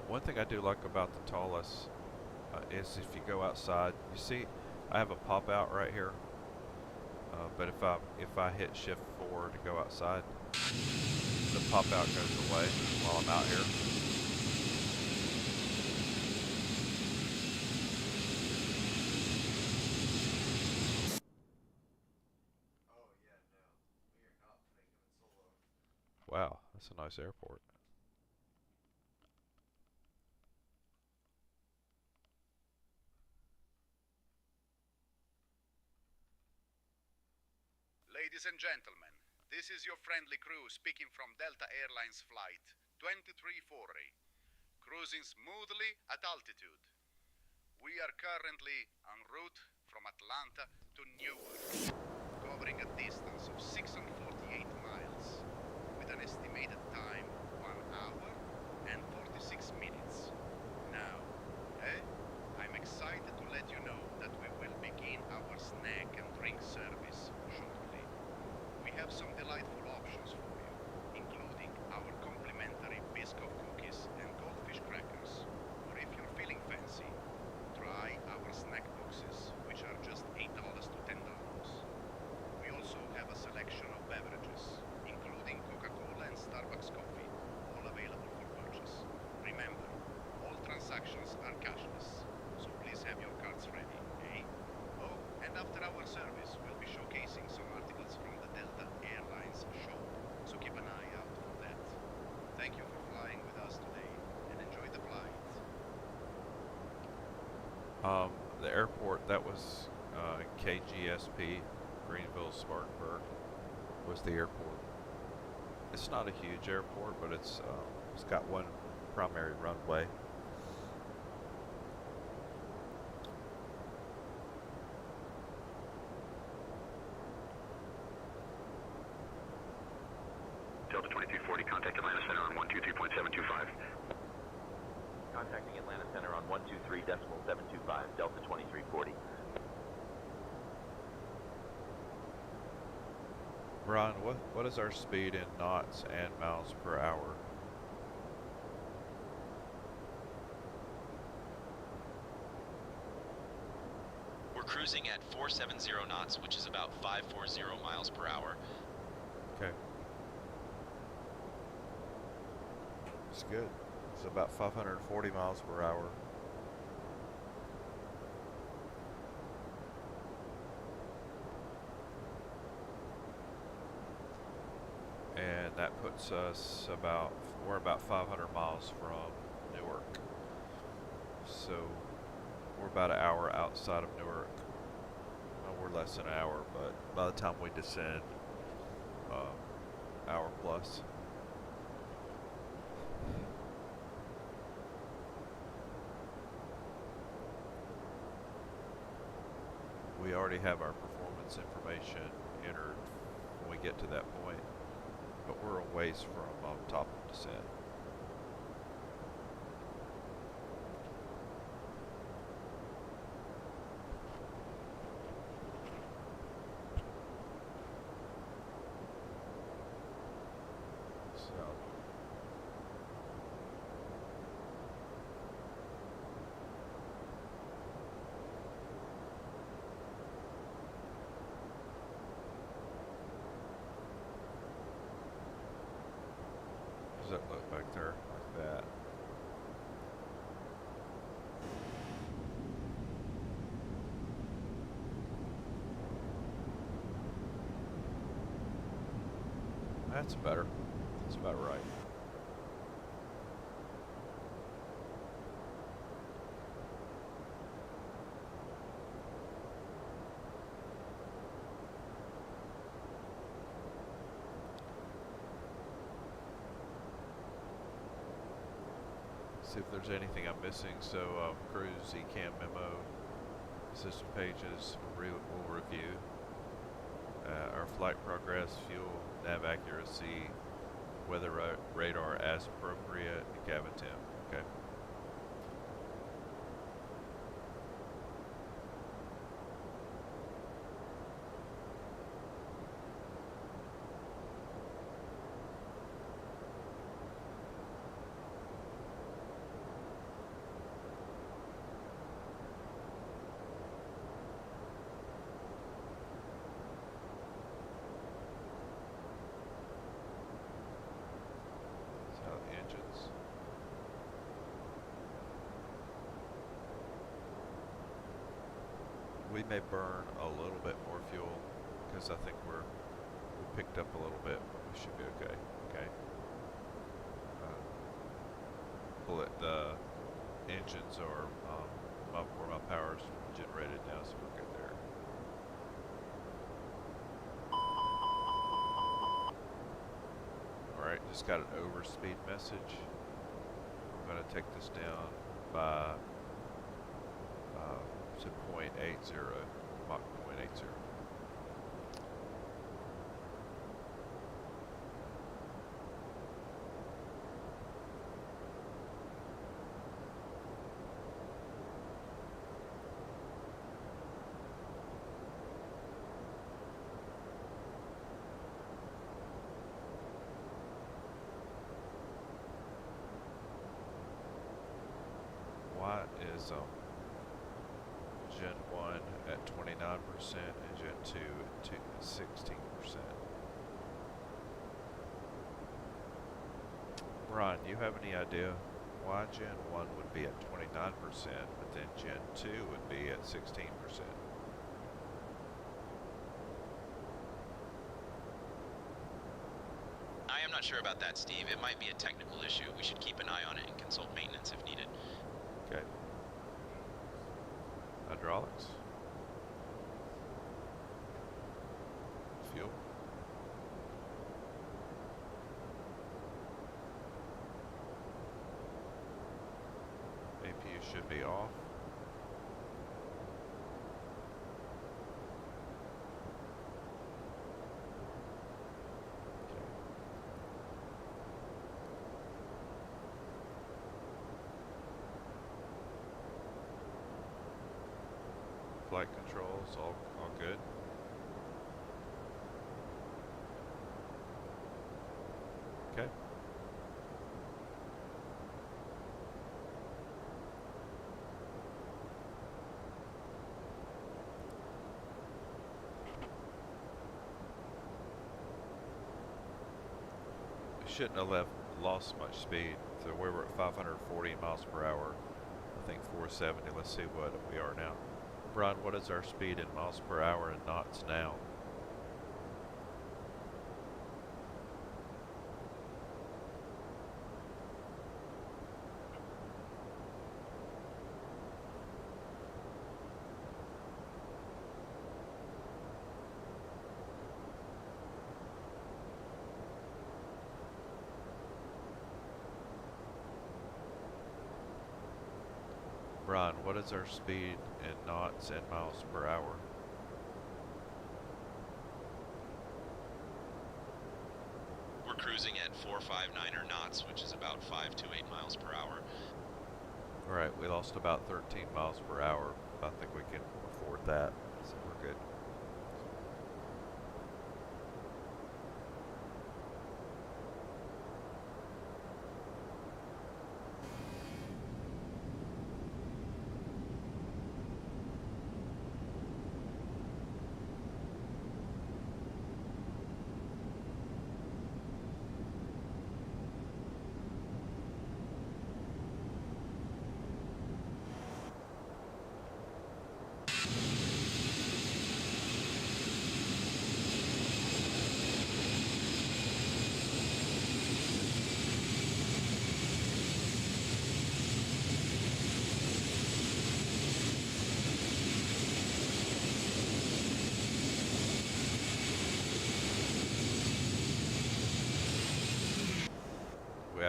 One thing I do like about the Toliss is if you go outside, you see I have a pop out right here, but if I hit shift 4 to go outside, the pop out goes away while I'm out here. Wow, that's a nice airport. Ladies and gentlemen, this is your friendly crew speaking from Delta Airlines flight 2340, cruising smoothly at altitude. We are currently en route from Atlanta to Newark, covering a distance of 648 miles, with an estimated time of 1 hour and 46 minutes. Now, I'm excited to let you know that we will begin our snack and drink service shortly. We have some delightful options for you, including our complimentary Biscoff cookies and goldfish crackers. Or if you're feeling fancy, try our snack boxes, which are just $8 to $10. We also have a selection of beverages, including Coca-Cola and Starbucks coffee, all available for purchase. Remember, all transactions are cashless, so please have your cards ready, eh? Oh, and after our service, we'll be showcasing some articles from the Delta Airlines shop, so keep an eye out for that. Thank you for flying with us today, and enjoy the flight. The airport, that was KGSP, Greenville Spartanburg, was the airport. It's not a huge airport, but it's got one primary runway. Delta 2340, contact Atlanta Center on 123.725. Contacting Atlanta Center on 123.725, Delta 2340. Brian, what is our speed in knots and miles per hour? We're cruising at 470 knots, which is about 540 miles per hour. Okay. It's good. It's about 540 miles per hour. And that puts us we're about 500 miles from Newark. So we're about an hour outside of Newark. Well, we're less than an hour, but by the time we descend, hour plus. We already have our performance information entered when we get to that point, but we're a ways from top of descent. That's better. That's about right. See if there's anything I'm missing. So cruise, ECAM memo, system pages, we'll review. Our flight progress, fuel, nav accuracy, weather radar as appropriate, and cabin temp. Okay. We may burn a little bit more fuel because I think we picked up a little bit, but we should be okay. Okay. The engines are where my power's generated now, so we're good there. All right, just got an overspeed message. I'm going to take this down by 0.80, Mach 0.80. Why is Gen 1 at 29% and Gen 2 at 16%. Brian, you have any idea why Gen 1 would be at 29%, but then Gen 2 would be at 16%? I am not sure about that, Steve. It might be a technical issue. We should keep an eye on it and consult maintenance if needed. Okay. Hydraulics. Fuel. APU should be off. Flight controls, all good. Okay. We shouldn't have lost much speed. So we were at 540 miles per hour. I think 470. Let's see what we are now. Brian, what is our speed in miles per hour and knots now? Brian, what is our speed in knots and miles per hour? We're cruising at 459er knots, which is about 5 to 8 miles per hour. All right, we lost about 13 miles per hour. I think we can afford that, so we're good.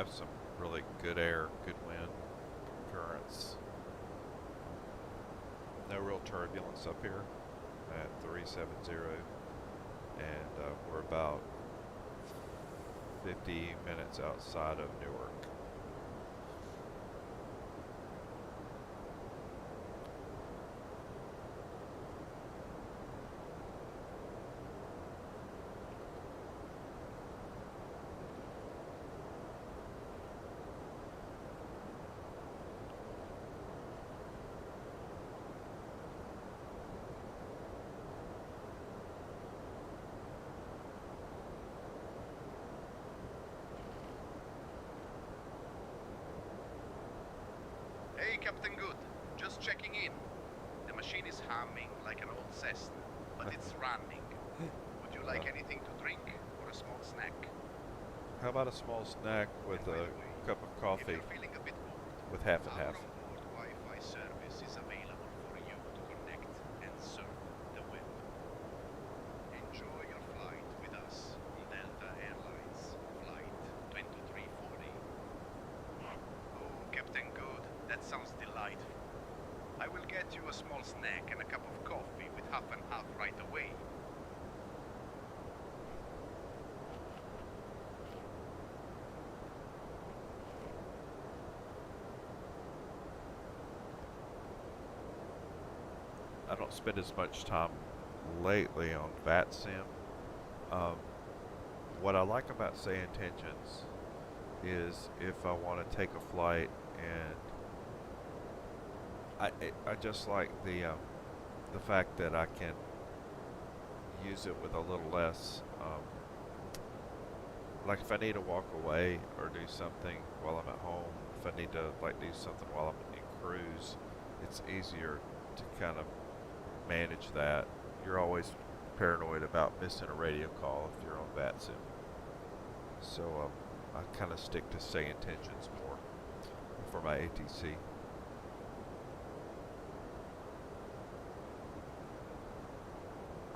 have some really good air, good wind currents. No real turbulence up here at 370, and we're about 50 minutes outside of Newark. Hey, Captain Good. Just checking in. The machine is humming like an old Cessna, but it's running. Would you like anything to drink or a small snack? How about a small snack with a cup of coffee with half and half? Onboard Wi-Fi service is available for you to connect and surf the web. Enjoy your flight with us on Delta Airlines Flight 2340. Oh, Captain Good, that sounds delightful. I will get you a small snack and a cup of coffee with half and half right away. I don't spend as much time lately on VATSIM. What I like about Say Intentions is if I want to take a flight, and I just like the fact that I can use it with a little less. Like if I need to walk away or do something while I'm at home, if I need to like do something while I'm in cruise, it's easier to kind of manage that. You're always paranoid about missing a radio call if you're on VATSIM. So I kind of stick to Say Intentions more for my ATC.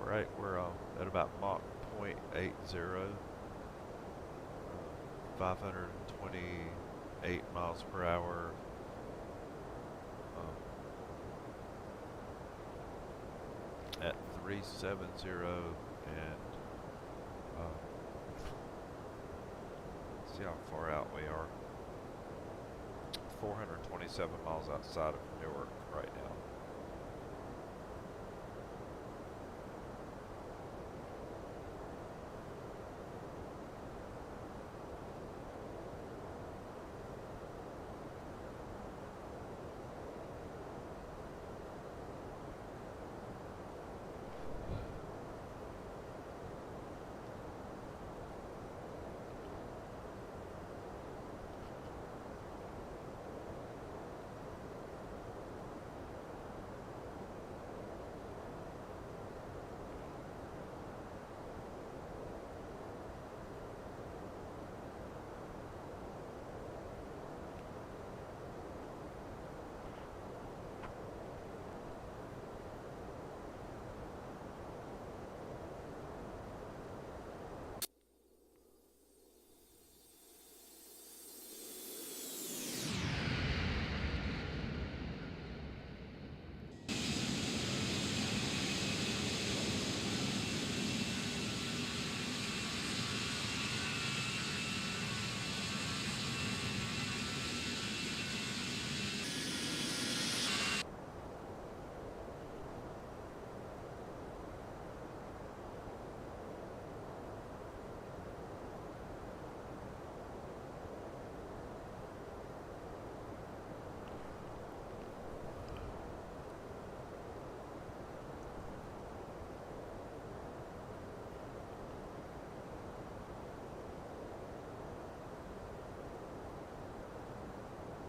Alright, we're at about Mach 0.80, 528 miles per hour. At 370, and see how far out we are. 427 miles outside of Newark right now.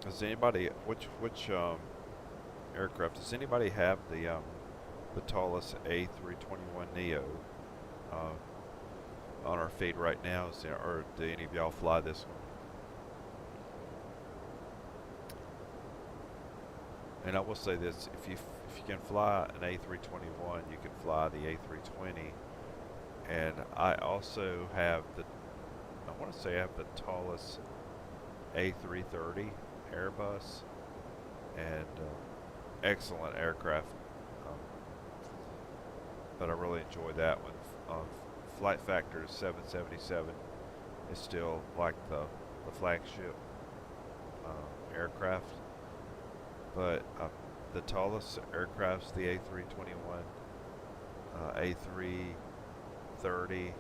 Does anybody, which aircraft, does anybody have the Toliss A321neo on our feed right now? Or do any of y'all fly this one? And I will say this, if you can fly an A321, you can fly the A320. And I also have I want to say I have the Toliss A330 Airbus, and excellent aircraft. But I really enjoyed that one. Flight factor is 777. It's still like the flagship aircraft. But the Toliss aircrafts, the A321, A330,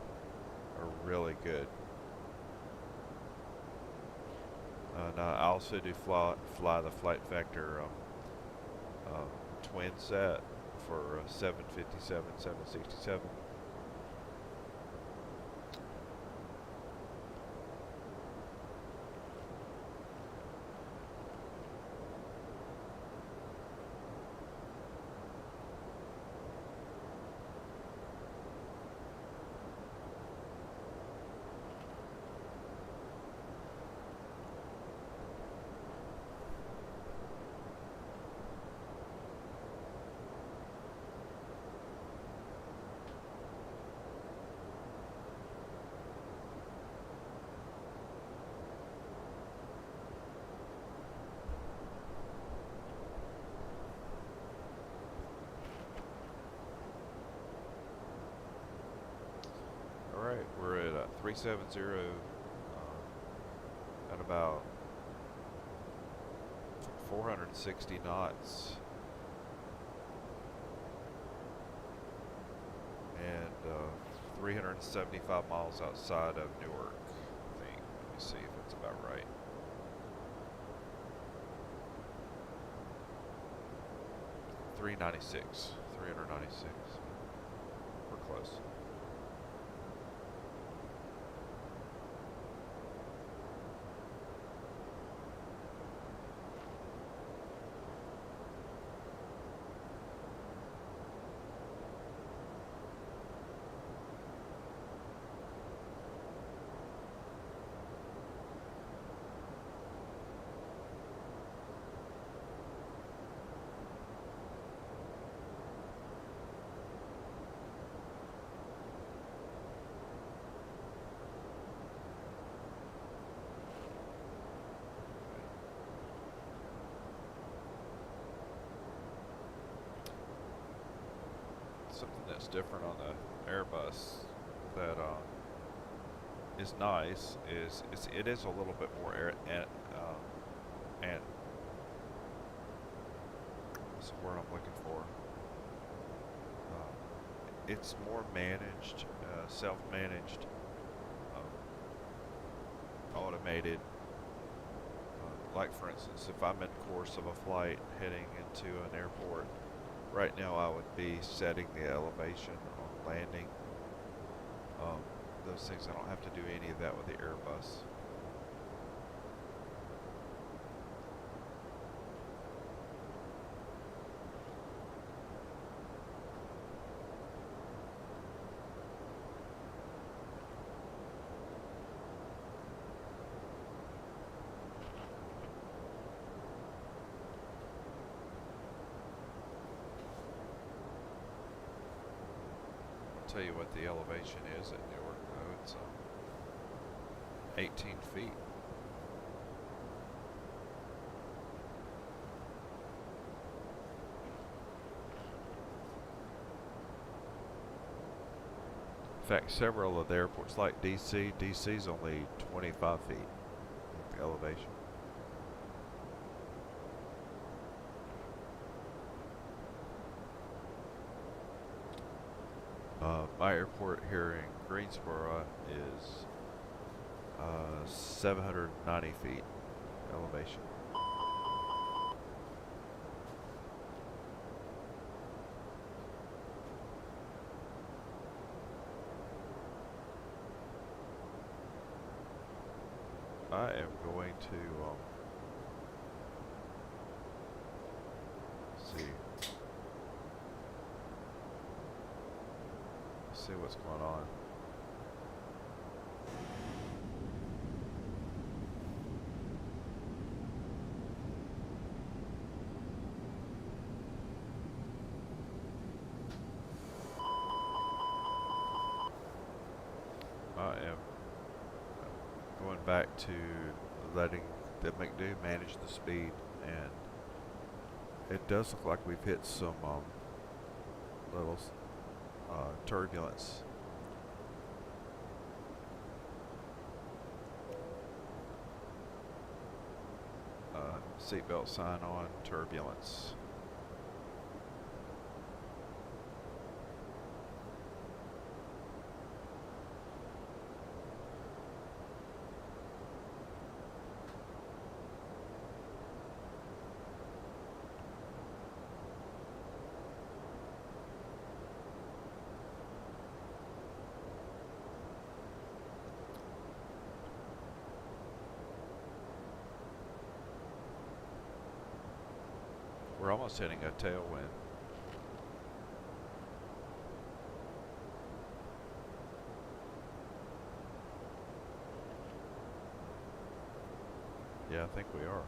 are really good. And I also do fly the flight factor twin set for 757, 767. Alright, we're at 370 at about 460 knots. And 375 miles outside of Newark, I think. Let me see if it's about right. $396. We're close. Something that's different on the Airbus that is nice is it is a little bit more and what's the word I'm looking for? It's more managed, self-managed, automated. Like for instance, if I'm in course of a flight heading into an airport. Right now I would be setting the elevation on landing. Those things, I don't have to do any of that with the Airbus. Tell you what the elevation is at Newark, though. It's 18 feet. In fact, several of the airports, like DC's only 25 feet, the elevation. My airport here in Greensboro is 790 feet elevation. I am going to see what's going on. I am going back to letting the McDo manage the speed, and it does look like we've hit some little turbulence. Seatbelt sign on, turbulence. We're almost hitting a tailwind. Yeah, I think we are.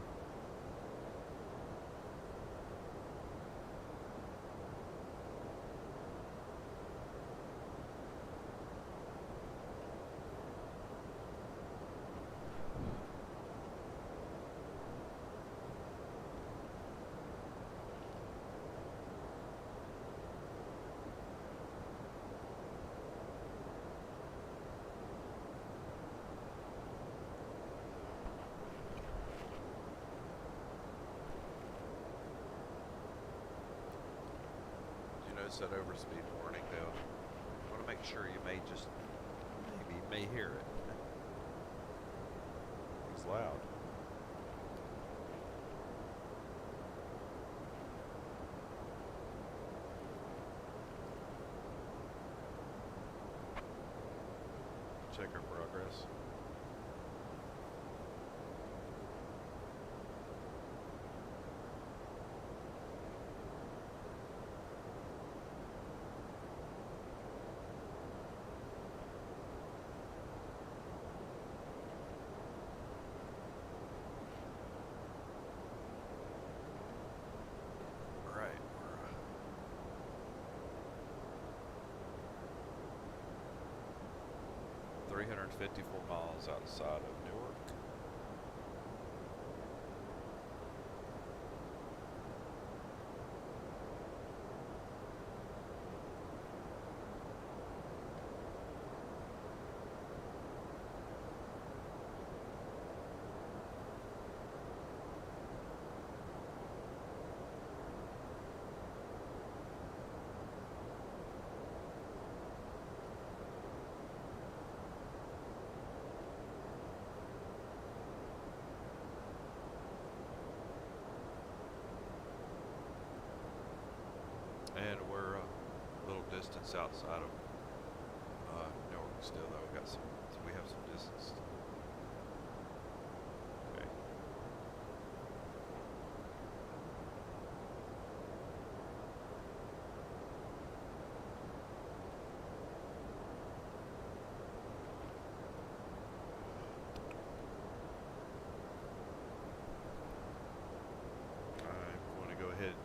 That overspeed warning though. I want to make sure you may hear it. It's loud. Check our progress. Right. 354 miles outside of Newark. And we're a little distance outside of Newark still, though. We have some distance. Okay. I'm going to go ahead and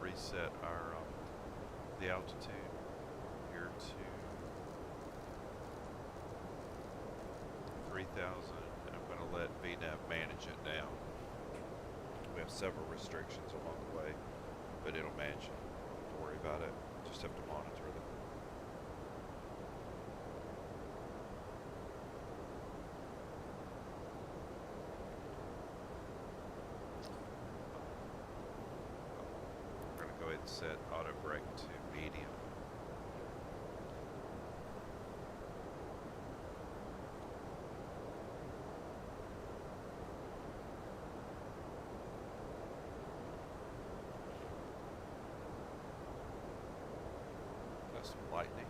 reset our the altitude here to 3,000, and I'm going to let VNAV manage it down. We have several restrictions along the way, but it'll manage it. Don't worry about it. Just have to monitor them. We're going to go ahead and set auto brake to medium. Got some lightning.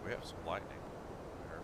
We have some lightning here.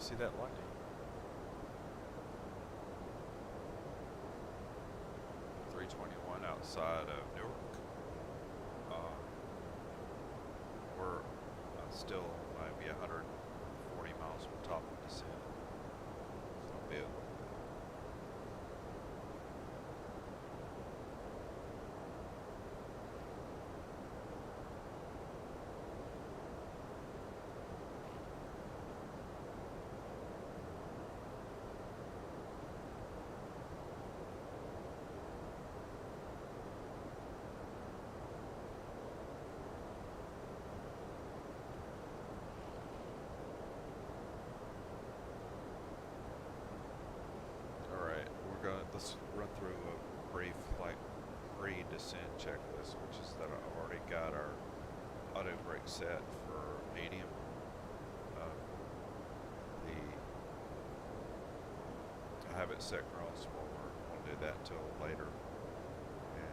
See that lightning? .321 outside of Newark. We're still maybe 140 miles from top of descent. It's not big. Let's run through a brief pre-descent checklist, which is that I've already got our auto brake set for medium. I have it set cross forward. I'll do that till later. And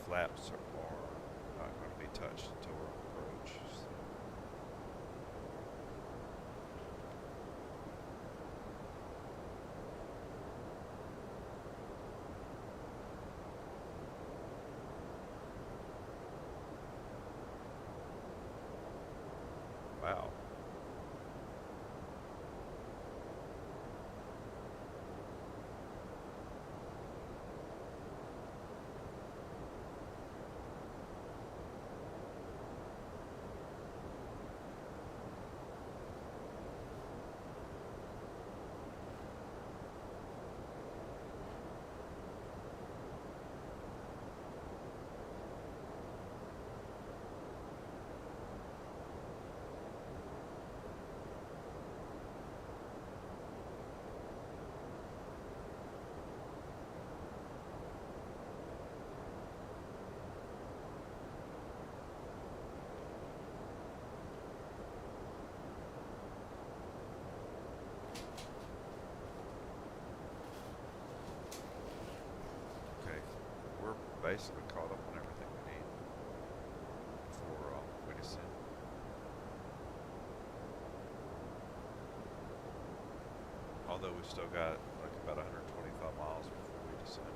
flaps are not going to be touched until we're on approach. So. Wow. Basically caught up on everything we need for we descend. Although we still got like about 125 miles before we descend.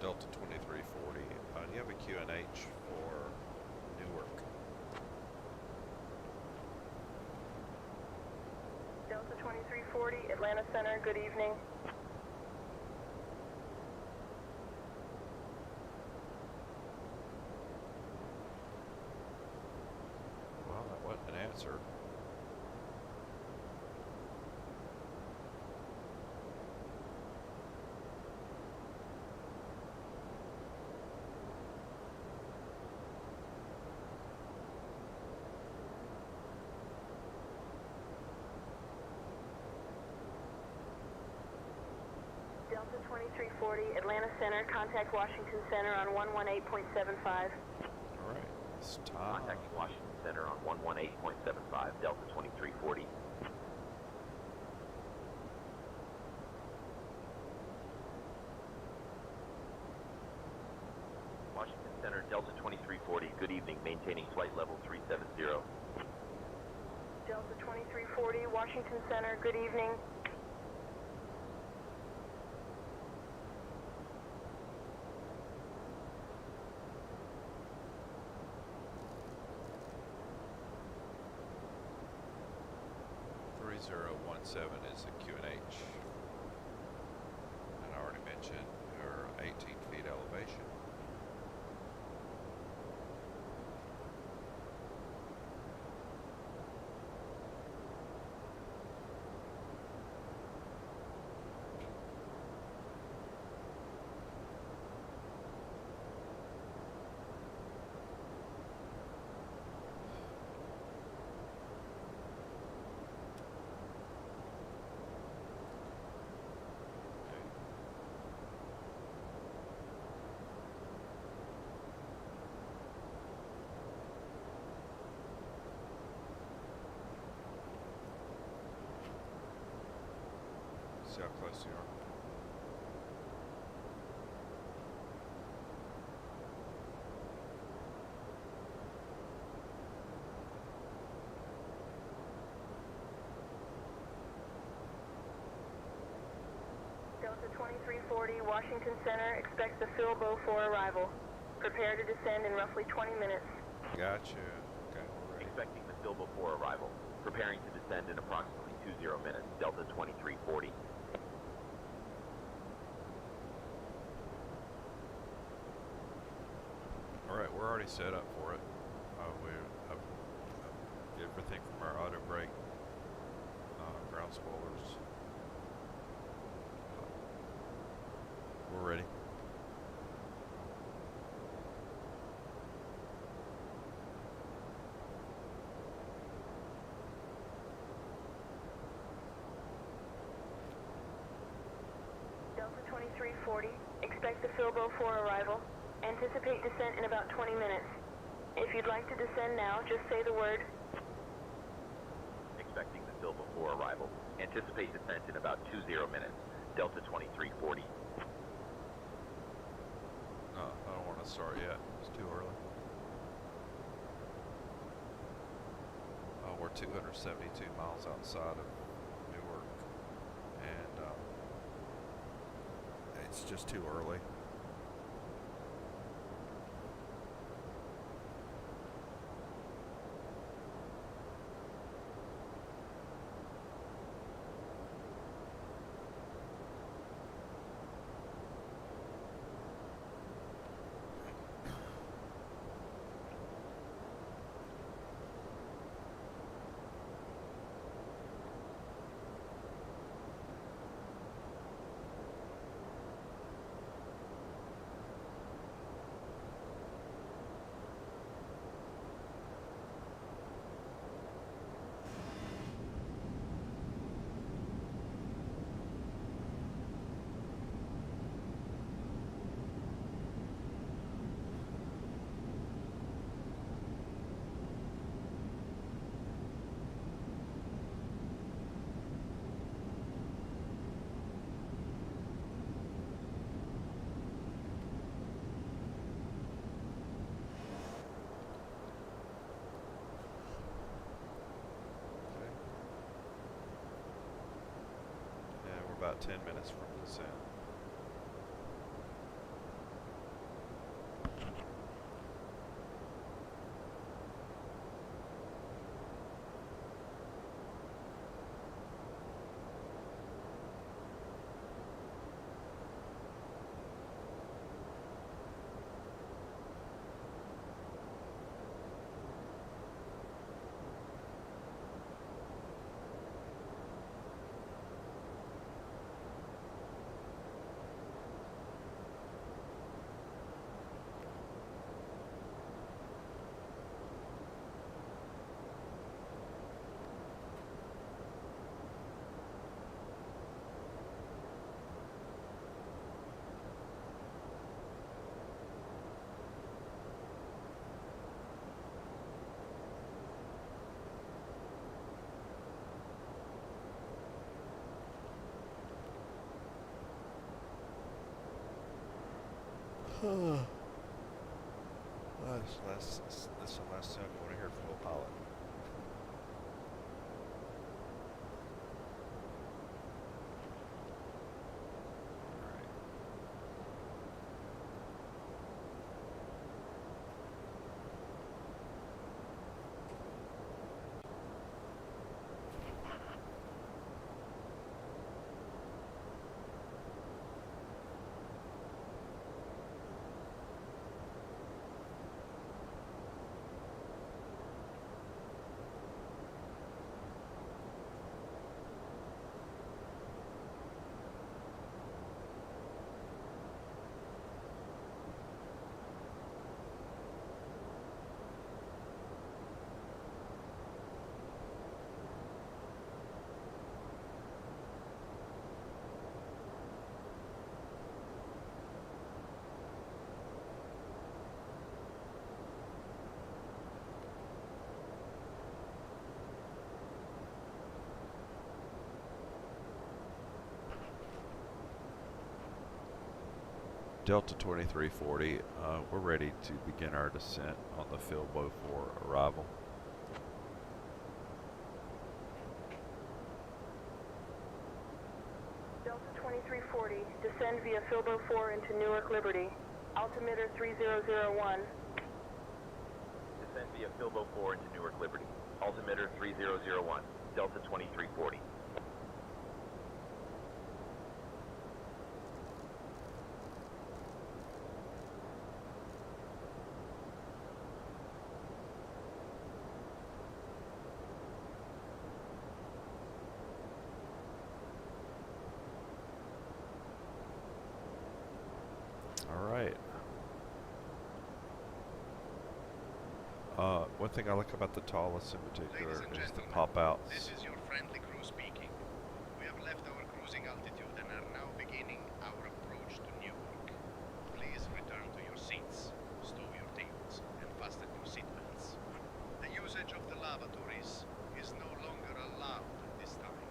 Delta 2340. Do you have a QNH for Newark? Delta 2340, Atlanta Center, good evening. Well, that wasn't an answer. Delta 2340, Atlanta Center, contact Washington Center on 118.75. All right, it's time. Contacting Washington Center on 118.75, Delta 2340. Washington Center, Delta 2340, good evening, maintaining flight level 370. Delta 2340, Washington Center, good evening. Is a QNH. And I already mentioned her 18 feet elevation. See how close you are. Delta 2340, Washington Center, expect the Filbo for arrival. Prepare to descend in roughly 20 minutes. Gotcha. Okay, we're ready. Expecting the Filbo for arrival. Preparing to descend in approximately 20 minutes, Delta 2340. Alright, we're already set up for it. We have everything from our auto brake, ground spoilers. We're ready. Delta 2340, expect the Filbo for arrival. Anticipate descent in about 20 minutes. If you'd like to descend now, just say the word. Expecting the Filbo for arrival. Anticipate descent in about 20 minutes. Delta 2340. No, I don't want to start yet. It's too early. We're 272 miles outside of Newark, and it's just too early. About 10 minutes from descent. This is the last thing I want to hear from a pilot. Delta 2340, we're ready to begin our descent on the Filbo for arrival. Delta 2340, descend via Filbo 4 into Newark Liberty. Altimeter 3001. Descend via Filbo 4 into Newark Liberty. Altimeter 3001. Delta 2340. One thing I like about the Toliss in particular is the pop-outs. This is your friendly crew speaking. We have left our cruising altitude and are now beginning our approach to Newark. Please return to your seats, stow your tables, and fasten your seatbelts. The usage of the lavatories is no longer allowed this time.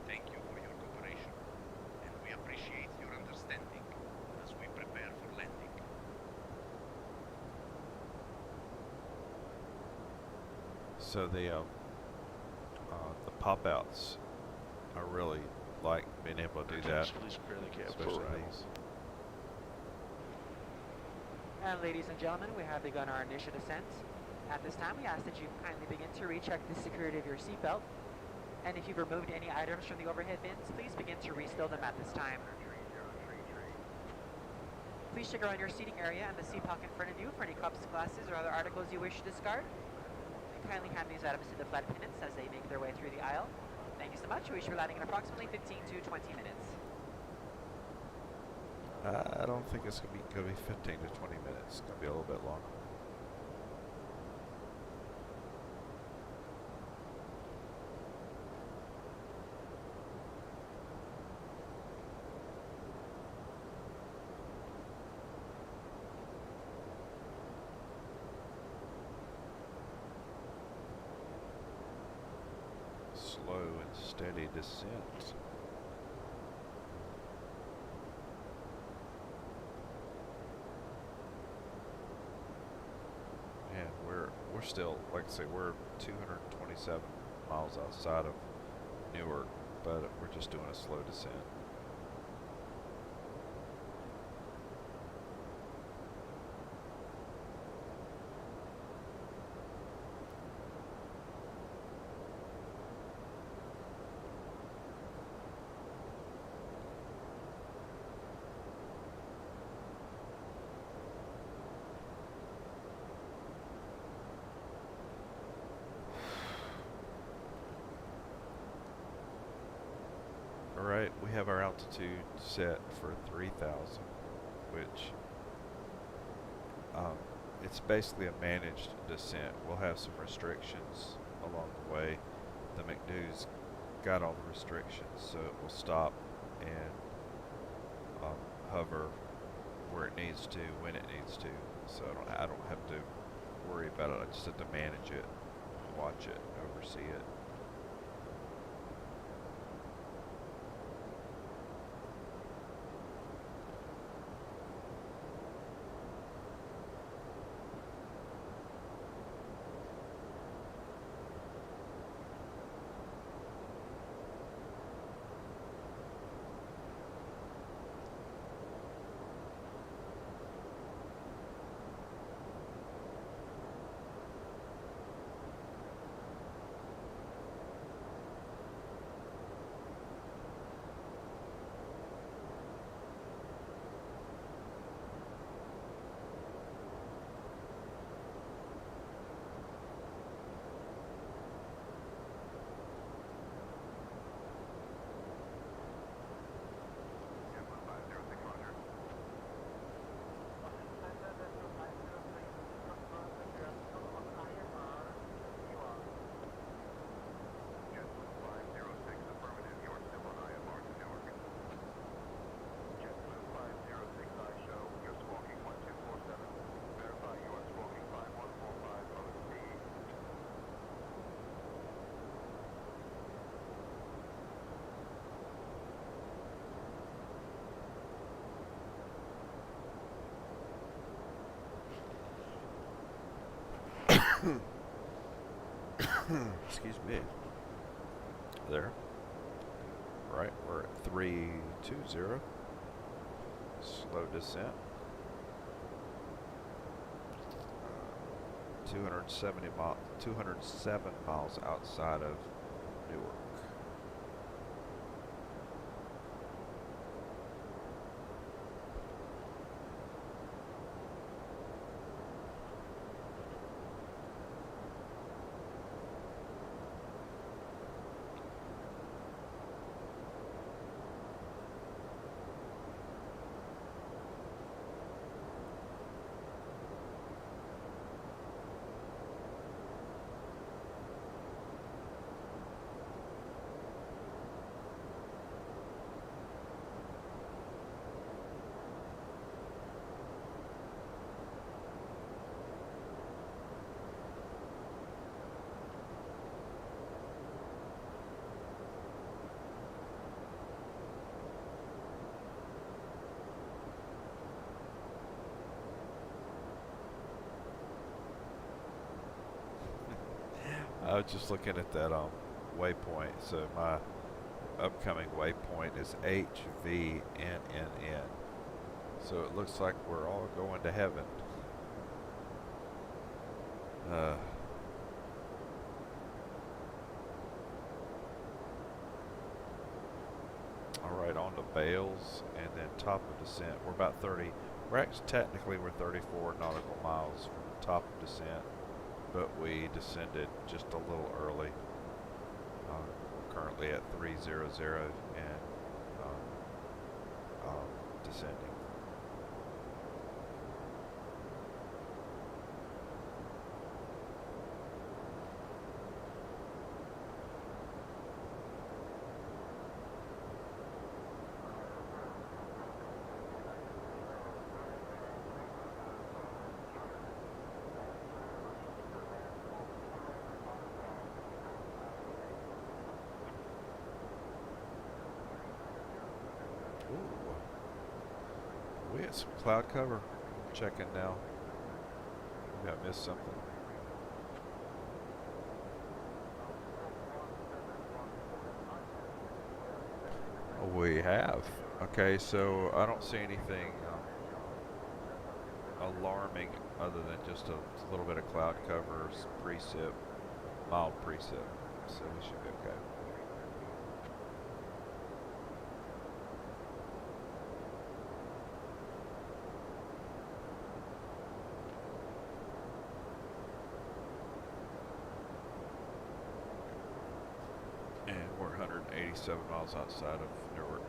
Thank you for your cooperation, and we appreciate your understanding as we prepare for landing. So the pop-outs, I really like being able to do that, especially these. And ladies and gentlemen, we have begun our initial descent. At this time, we ask that you kindly begin to recheck the security of your seatbelt. And if you've removed any items from the overhead bins, please begin to restow them at this time. Please check around your seating area and the seat pocket in front of you for any cups, glasses, or other articles you wish to discard. Kindly hand these items to the flight attendants as they make their way through the aisle. Thank you so much. We should be landing in approximately 15 to 20 minutes. I don't think it's going to be 15 to 20 minutes. It's going to be a little bit longer. Slow and steady descent. And we're still, like I say, we're 227 miles outside of Newark, but we're just doing a slow descent. Alright, we have our altitude set for 3,000, which it's basically a managed descent. We'll have some restrictions along the way. The McNew's got all the restrictions, so it will stop and hover where it needs to, when it needs to. So I don't have to worry about it. I just have to manage it, watch it, oversee it. Excuse me. There. Right, we're at 320. Slow descent. 207 miles outside of Newark. I was just looking at that waypoint. So my upcoming waypoint is HVNNN. So it looks like we're all going to heaven. Alright, on to Bales and then top of descent. We're about 30. We're actually technically we're 34 nautical miles from the top of descent, but we descended just a little early. We're currently at 300 and descending. We had some cloud cover. Checking now. Maybe I missed something. We have. Okay, so I don't see anything alarming other than just a little bit of cloud cover, some precip, mild precip. So we should be okay. And we're 187 miles outside of Newark.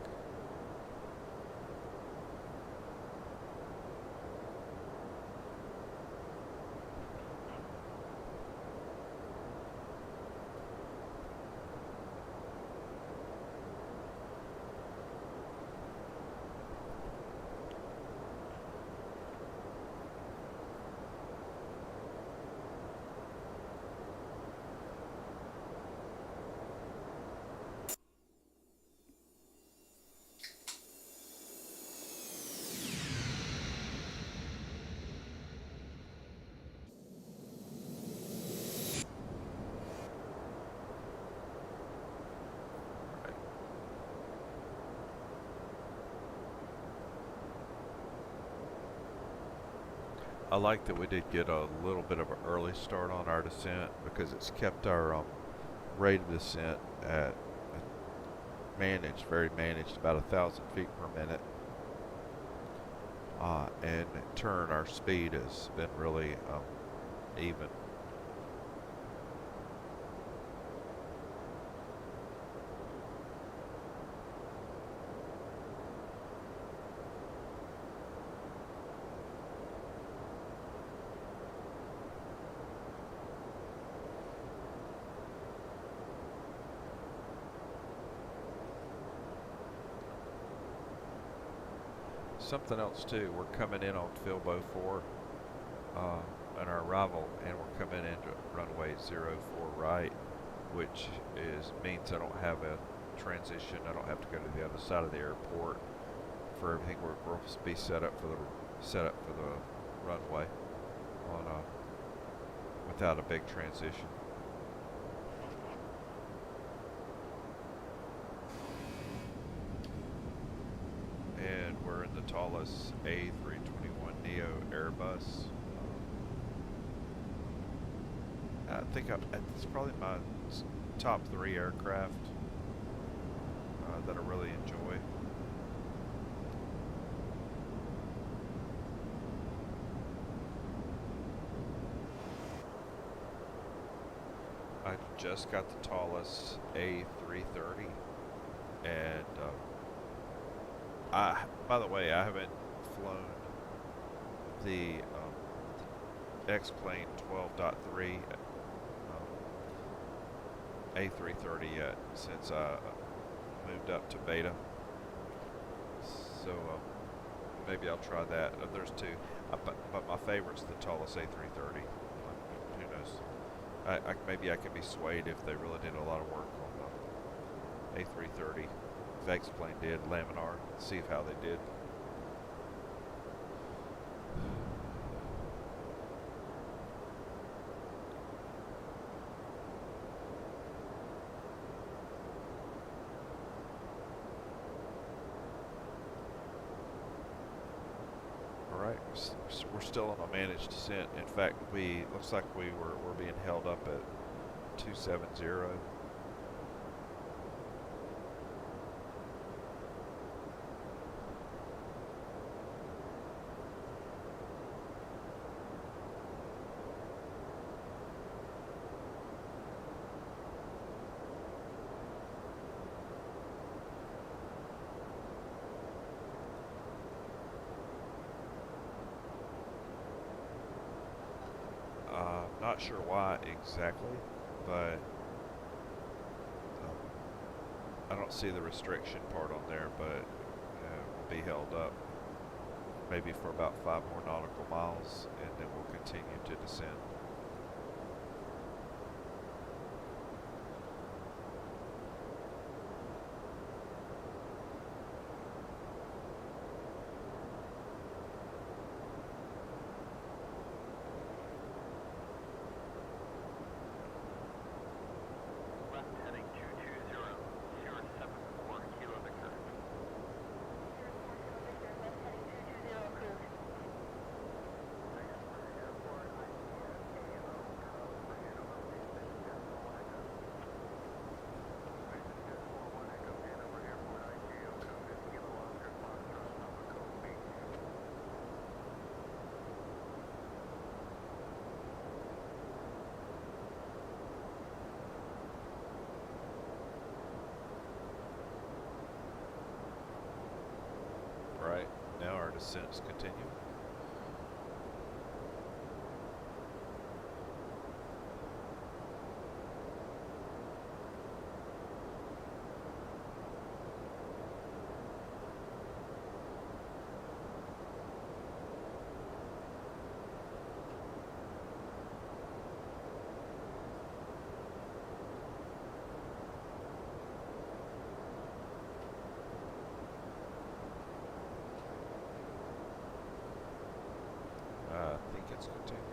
I like that we did get a little bit of an early start on our descent because it's kept our rate of descent at managed, very managed, about 1,000 feet per minute. And in turn, our speed has been really even. Something else too, we're coming in on Filbo 4 on our arrival, and we're coming into runway 04 right, which means I don't have a transition. I don't have to go to the other side of the airport for everything. We'll be set up for the runway on without a big transition. And we're in the Toliss A321neo Airbus. I think it's probably my top 3 aircraft that I really enjoy. I just got the Toliss A330, and by the way, I haven't flown the XPlane 12.3 A330 yet since I moved up to beta. So maybe I'll try that. There's 2, but my favorite's the Toliss A330. Who knows? Maybe I can be swayed if they really did a lot of work on the A330. If XPlane did Laminar, see how they did. Alright, we're still on a managed descent. In fact, looks like we're being held up at 270. Not sure why exactly, but I don't see the restriction part on there, but we'll be held up maybe for about 5 more nautical miles, and then we'll continue to descend. Right, now our descents continue. I think it's continuing.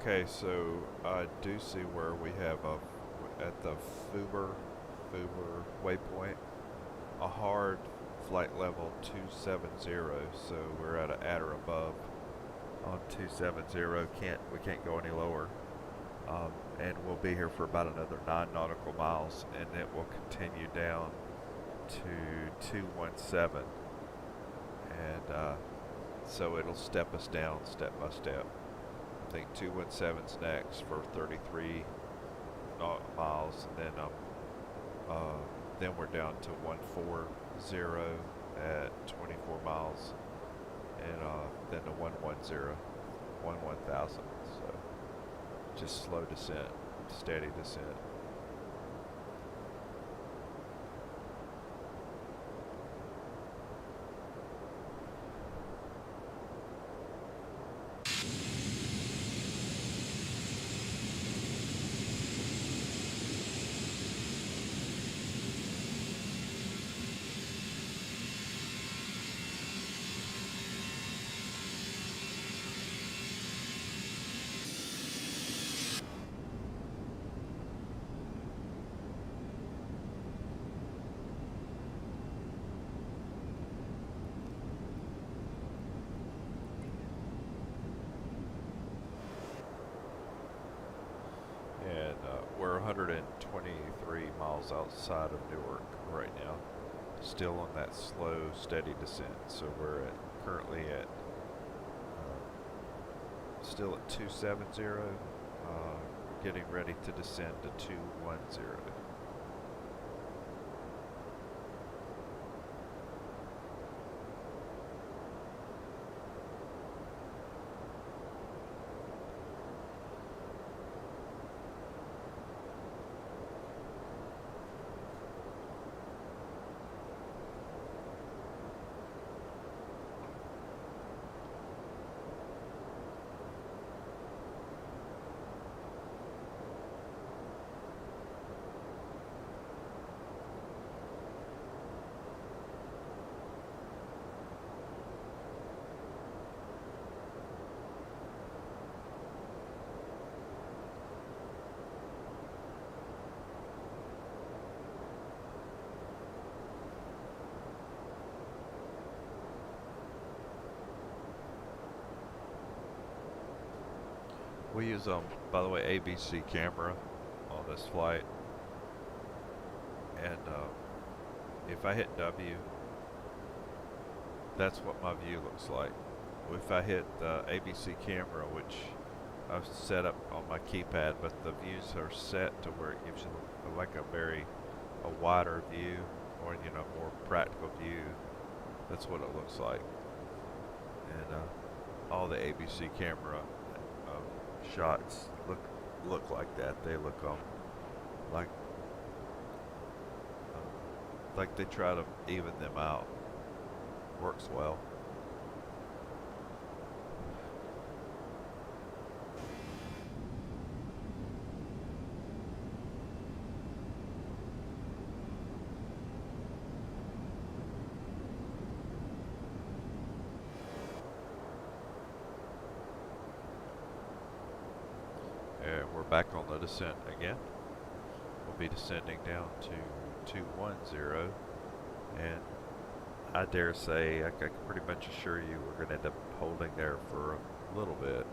Okay, so I do see where we have at the Fuber waypoint a hard flight level 270, so we're at or above on 270. We can't go any lower, and we'll be here for about another 9 nautical miles, and it will continue down to 217, and so it'll step us down step by step. I think 217's next for 33 miles, and then we're down to 140 at 24 miles, and then to 110, 1000. So just slow descent, steady descent. We're 123 miles outside of Newark right now, still on that slow, steady descent. So we're currently at still at 270, getting ready to descend to 210. We use, by the way, ABC camera on this flight, and if I hit W, that's what my view looks like. If I hit the ABC camera, which I've set up on my keypad, but the views are set to where it gives you like a wider view, or more practical view. That's what it looks like, and all the ABC camera shots look like that. They look like they try to even them out. Works well. And we're back on the descent again. We'll be descending down to 210, and I dare say, I can pretty much assure you we're going to end up holding there for a little bit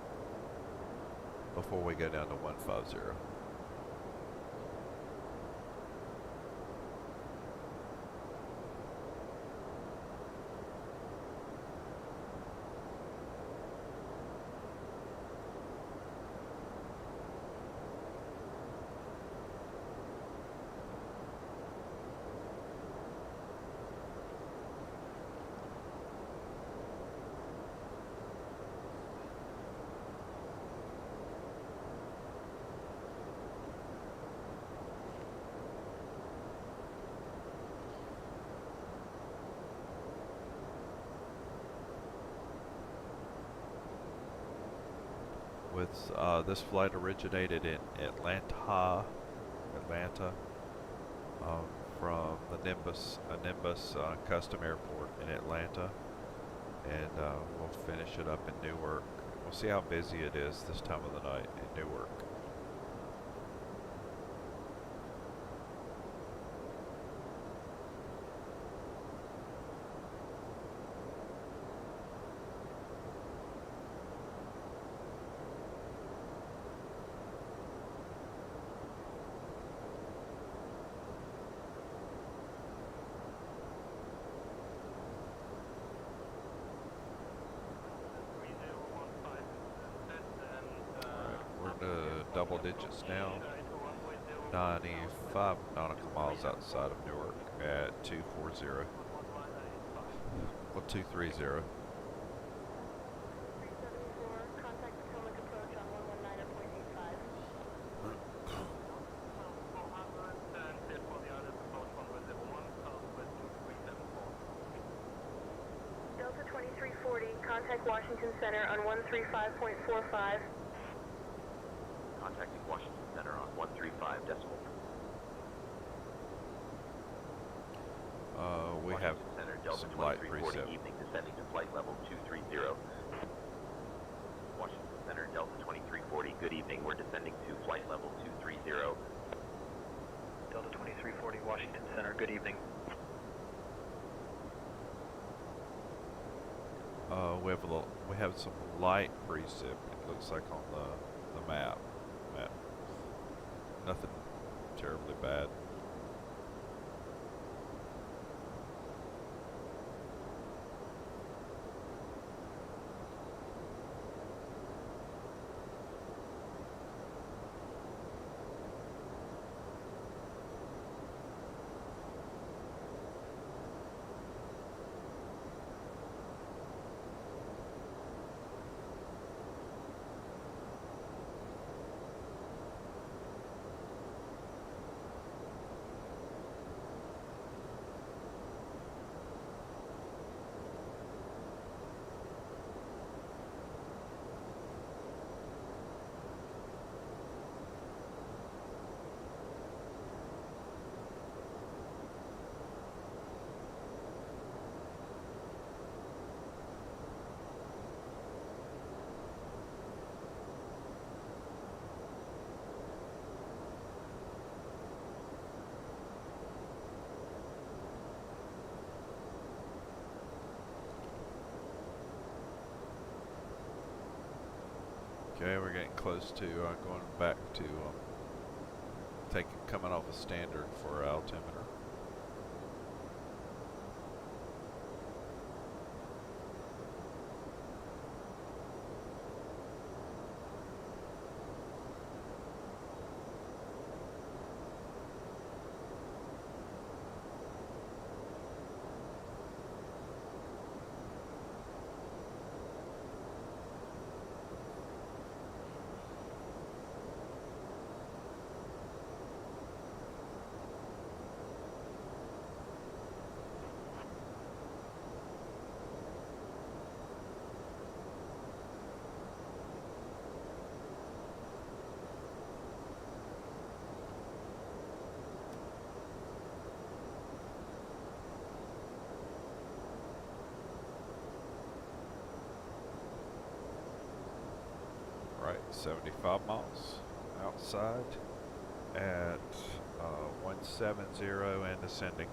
before we go down to 150. This flight originated in Atlanta, from the Nimbus Custom Airport in Atlanta, and we'll finish it up in Newark We'll see how busy it is this time of the night in Newark. Double digits now. 95 nautical miles outside of Newark at 240. Well, 230. Delta 2340, contact Washington Center on 135.45. Contacting Washington Center on 135 decimal. We Washington have Center, Delta some light 2340, preset. evening descending to flight level 230. Washington Center, Delta 2340, good evening. We're descending to flight level 230. Delta 2340, Washington Center, good evening. We have some light precip. It looks like on the map. Nothing terribly bad. Okay, we're getting close to going back to coming off a standard for our altimeter. Right, 75 miles outside at 170 and ascending.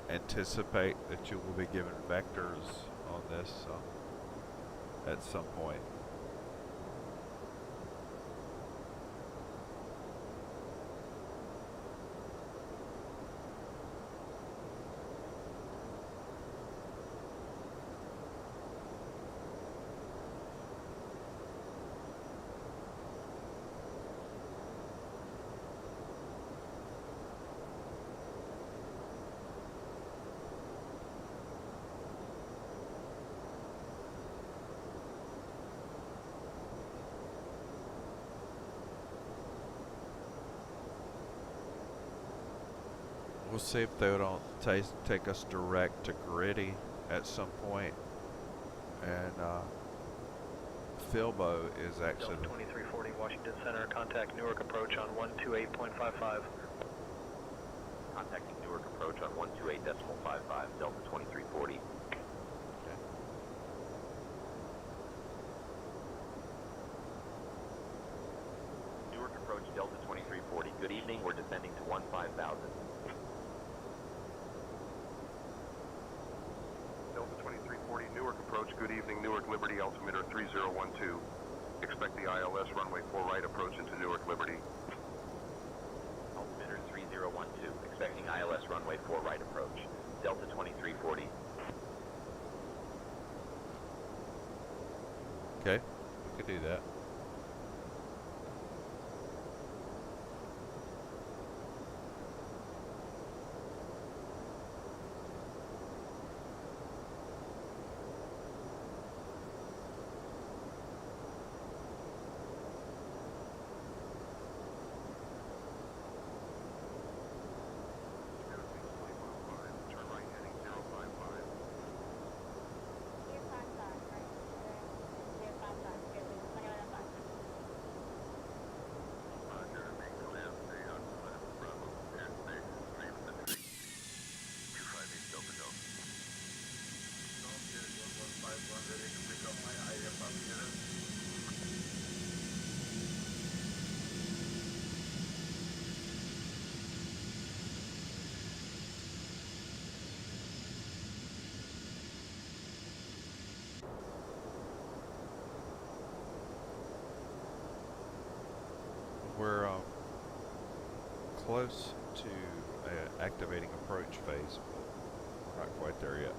Anticipate that you will be given vectors on this at some point. We'll see if they don't take us direct to Gritty at some point. And Philbo is actually... Delta 2340, Washington Center, contact Newark approach on 128.55. Contacting Newark approach on 128.55, Delta 2340. Newark approach, Delta 2340. Good evening, we're descending to 15,000. Delta 2340, Newark approach. Good evening, Newark Liberty, altimeter 3012. Expect the ILS runway 4 right approach into Newark Liberty. Altimeter 3012, expecting ILS runway 4 right approach. Delta 2340. Okay, we could do that. We're close to activating approach phase, but we're not quite there yet.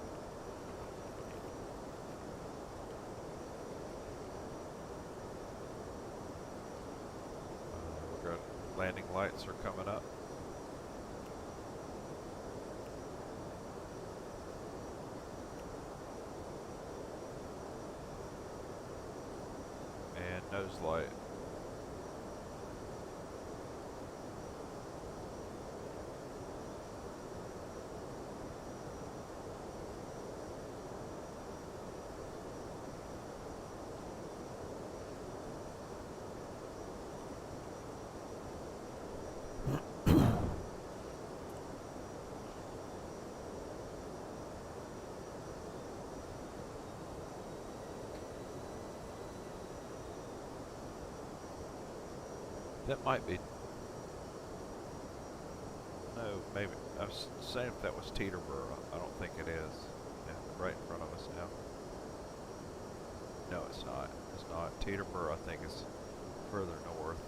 We're good. Landing lights are coming up. And nose light. That might be. No, maybe. I was saying if that was Teterboro. I don't think it is. Yeah, right in front of us now. No, it's not. It's not. Teterboro, I think, is further north.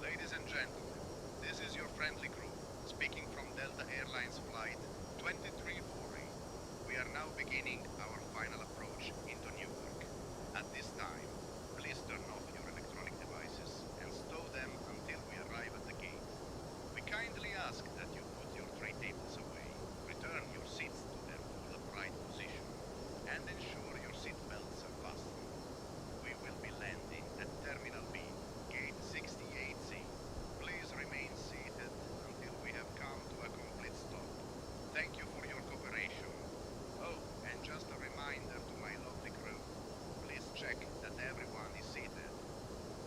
Ladies and gentlemen, this is your friendly crew, speaking from Delta Airlines flight 2340. We are now beginning our final approach into Newark. At this time, please turn off your electronic devices and stow them until we arrive at the gate. We kindly ask that you put your tray tables away, return your seats to their full upright position, and ensure your seat belts are fastened. We will be landing at Terminal B, Gate 68C. Please remain seated until we have come to a complete stop. Thank you for your cooperation. Oh, and just a reminder to my lovely crew, please check that everyone is seated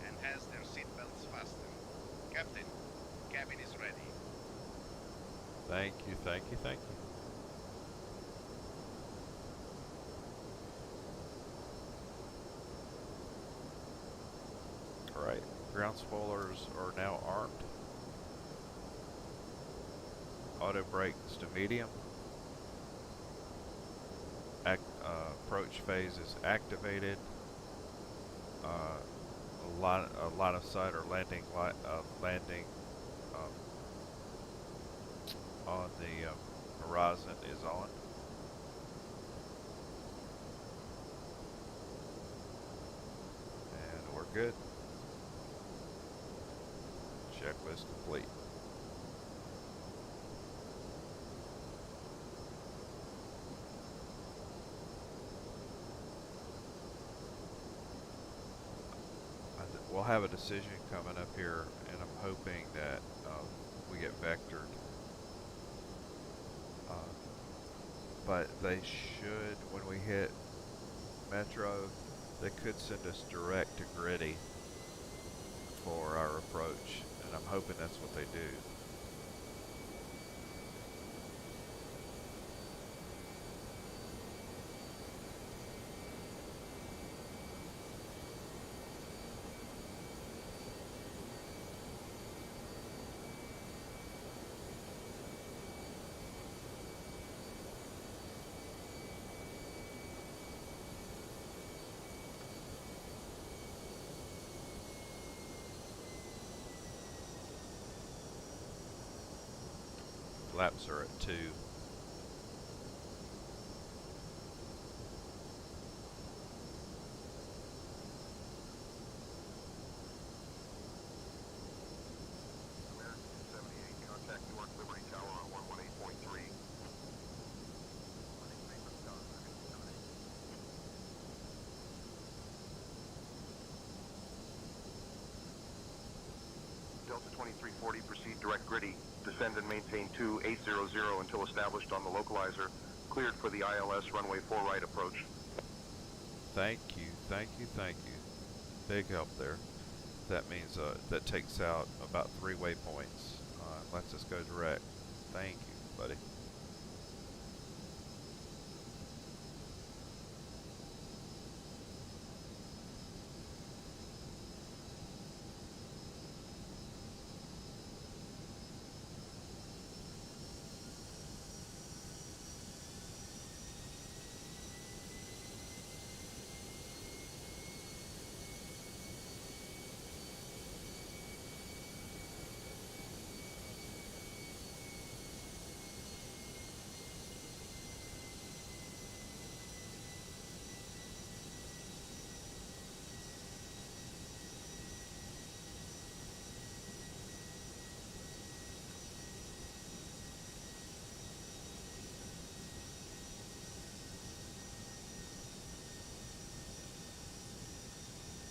and has their seat belts fastened. Captain, cabin is ready. Thank you, thank you, thank you. Alright, ground spoilers are now armed. Auto brakes to medium. Approach phase is activated. a line of sight or landing um, on the horizon is on. And we're good. Checklist complete. We'll have a decision coming up here, and I'm hoping that we get vectored. But they should, when we hit Metro, they could send us direct to Gritty for our approach, and I'm hoping that's what they do. Flaps are at 2. Delta 2340, proceed direct Gritty. Descend and maintain 2800 until established on the localizer. Cleared for the ILS runway 4 right approach. Thank you, thank you, thank you. Big help there. That means that takes out about 3 waypoints. Lets us go direct. Thank you, buddy.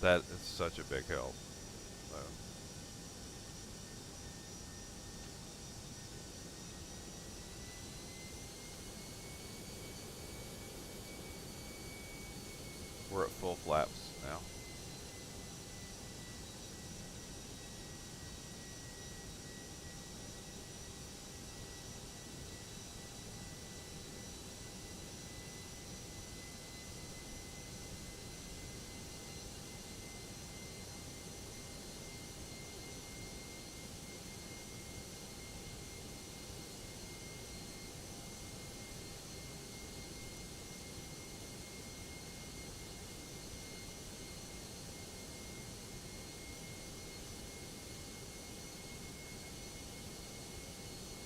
That is such a big help. We're at full flaps now.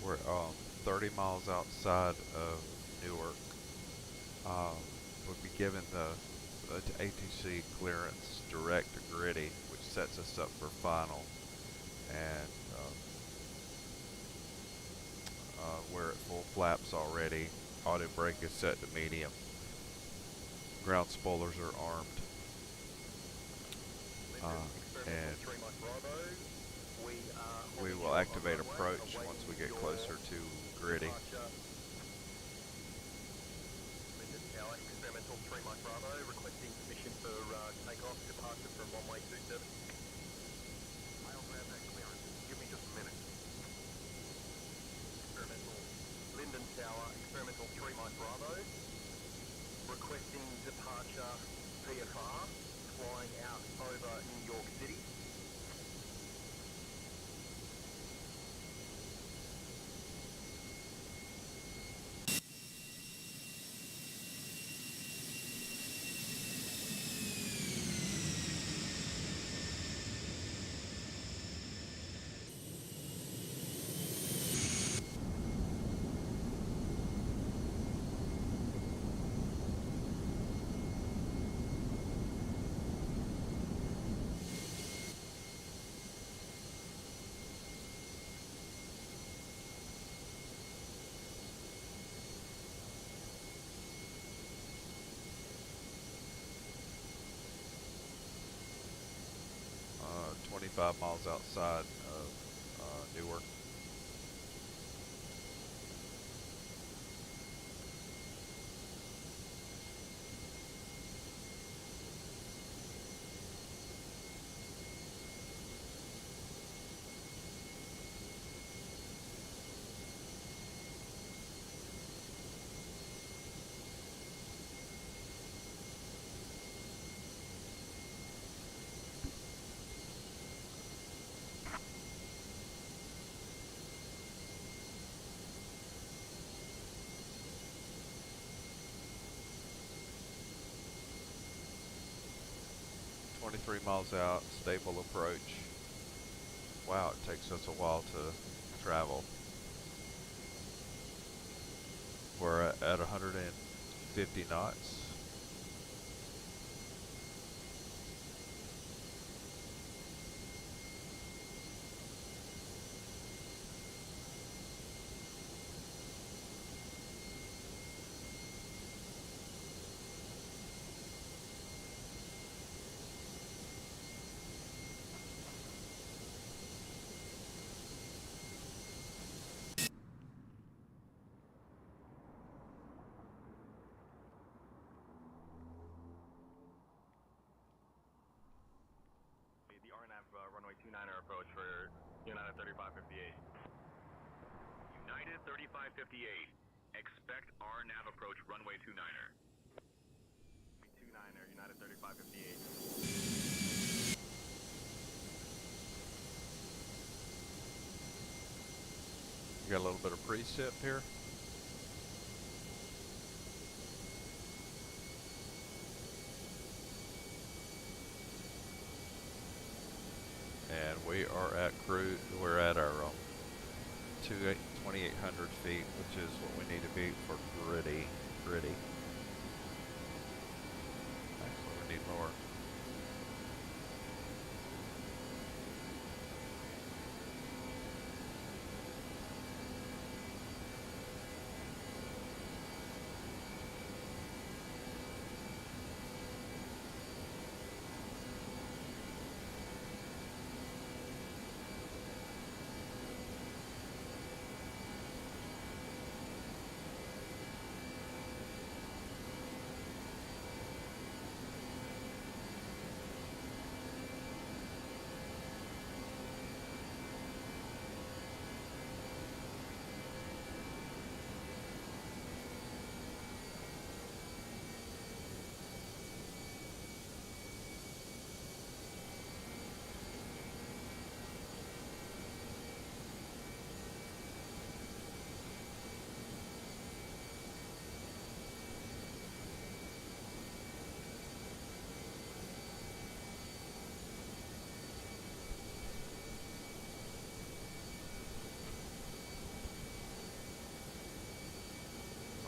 We're 30 miles outside of Newark. We'll be given the ATC clearance direct to Gritty, which sets us up for final. And we're at full flaps already. Auto brake is set to medium. Ground spoilers are armed. And we will activate approach once we get closer to Gritty. Experimental 3 Mike Bravo, requesting permission for takeoff, departure from runway 27. I also have that clearance. Give me just a minute. Experimental Linden Tower, experimental 3 Mike Bravo, requesting departure PFR, flying out over New York City. 25 miles outside of Newark. Three miles out, stable approach. Wow, it takes us a while to travel. We're at 150 knots. Runway 29er approach for United 3558. United 3558. Expect RNAV approach runway 29er. 29er, United 3558. You got a little bit of precip here. And we are at cruise. We're at our 2,800 feet, which is what we need to be for gritty. Actually, we need more.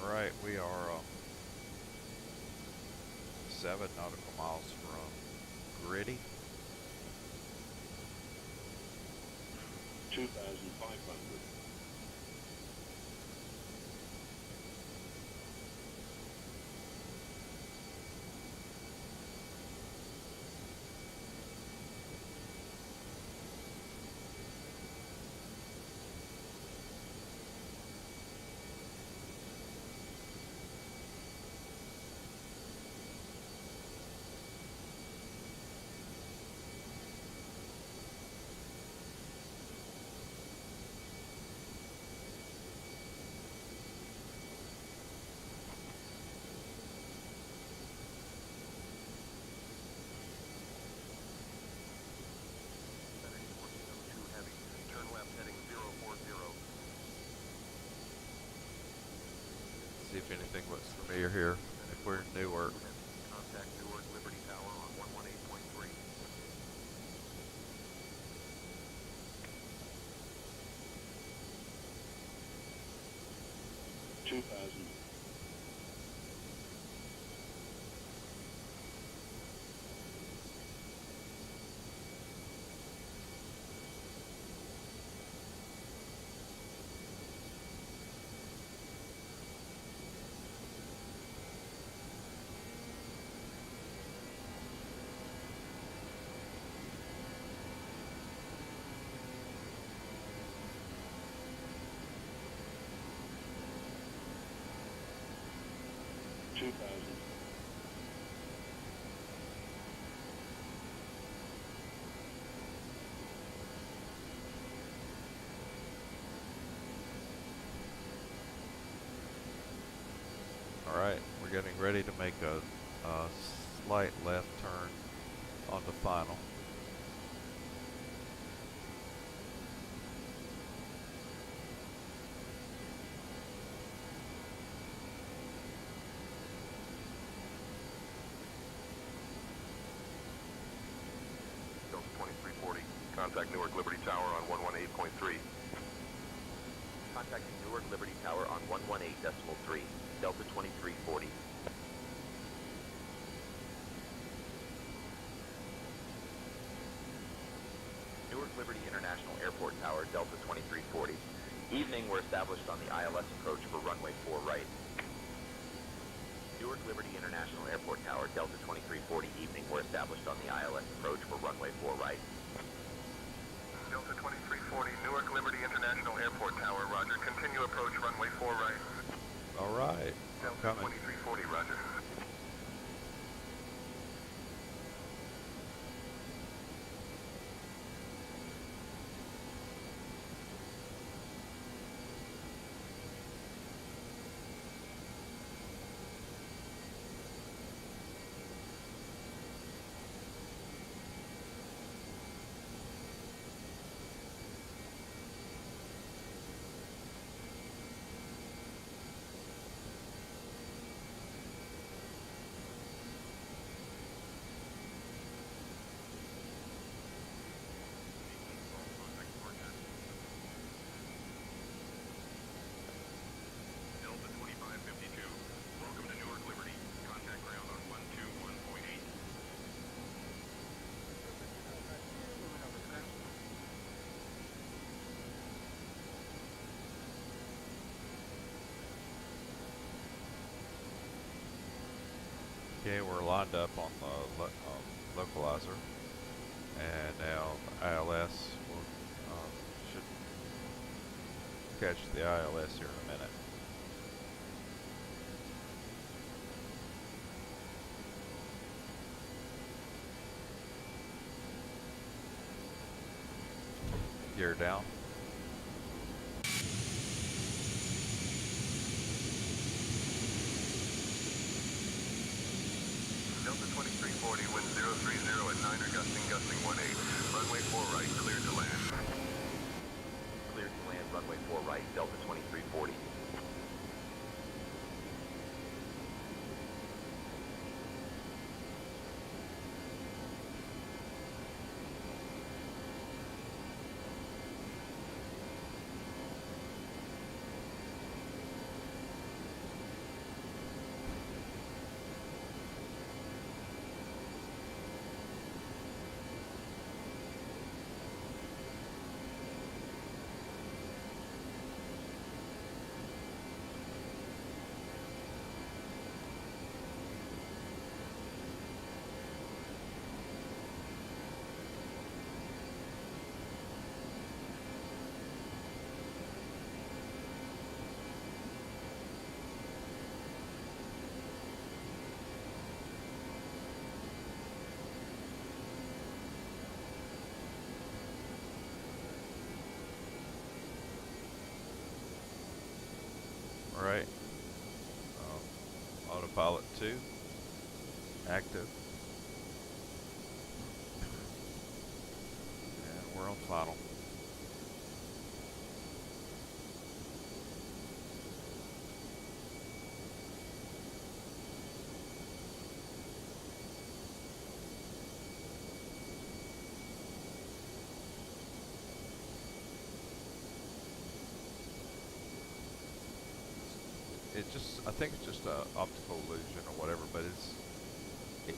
Alright, we are 7 nautical miles from Gritty. 2,500. See if anything looks familiar here. If we're in Newark. Contact Newark Liberty Tower on 118.3. 2,000. 2000. Alright, we're getting ready to make a slight left turn on the final. Delta 2340, contact Newark Liberty Tower on 118.3. Contacting Newark Liberty Tower on 118.3, Delta 2340. Newark Liberty International Airport Tower, Delta 2340. Evening, we're established on the ILS approach for runway 4 right. Newark Liberty International Airport Tower, Delta 2340. Evening, we're established on the ILS approach for runway 4 right. Delta 2340, Newark Liberty International Airport Tower, roger. Continue approach runway 4 right. Alright, I'm Delta coming. 2340, roger. Okay, we're lined up on the localizer, and now ILS will, should catch the ILS here in a minute. Gear down. Delta 2340, wind 030 at 9 or gusting 18. Runway 4 right, cleared to land. Cleared to land, runway 4 right, Delta 2340. Alright. Autopilot 2. Active. And we're on final. I think it's just an optical illusion or whatever, but it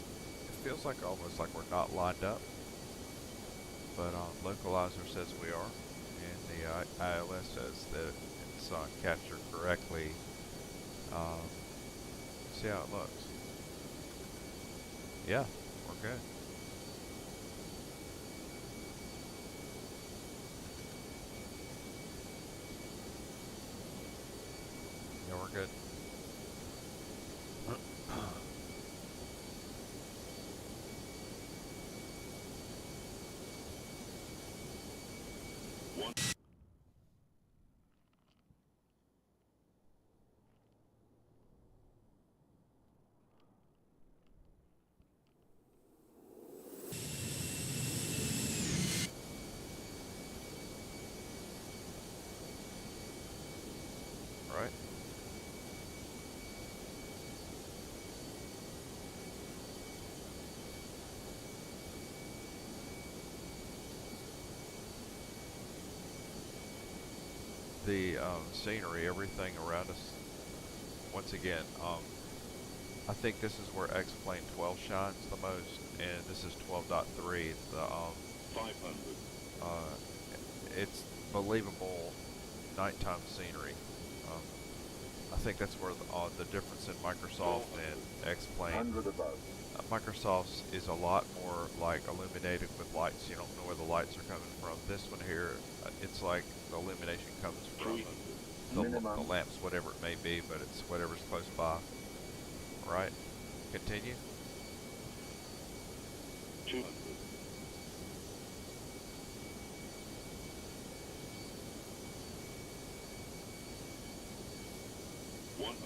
feels like almost like we're not lined up. But localizer says we are, and the ILS says that it's captured correctly. See how it looks. Yeah, we're good. Yeah, we're good. Right. The scenery, everything around us. Once again, I think this is where XPlane 12 shines the most, and this is 12.3. The 500. It's believable nighttime scenery. I think that's where the difference in Microsoft and XPlane. 100 above. Microsoft's is a lot more like illuminated with lights. You don't know where the lights are coming from. This one here, it's like the illumination comes from the lamps, whatever it may be, but it's whatever's close by. Right? Continue. 200. 100.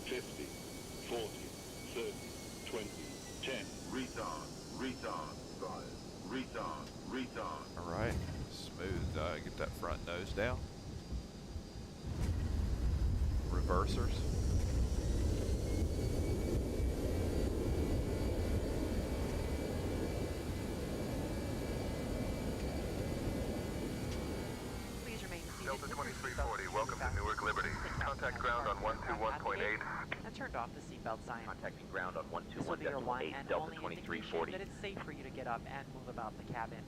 50, 40, 30, 20, 10. Retard, retard, 5, retard, retard. Alright, smooth. Get that front nose down. Reversers. Delta 2340, welcome to Newark Liberty. Contact ground on 121.8. And turned off the seatbelt sign. Contacting ground on This will be your one 121.8 and Delta only 2340. indication that it's safe for you to get up and move about the cabin.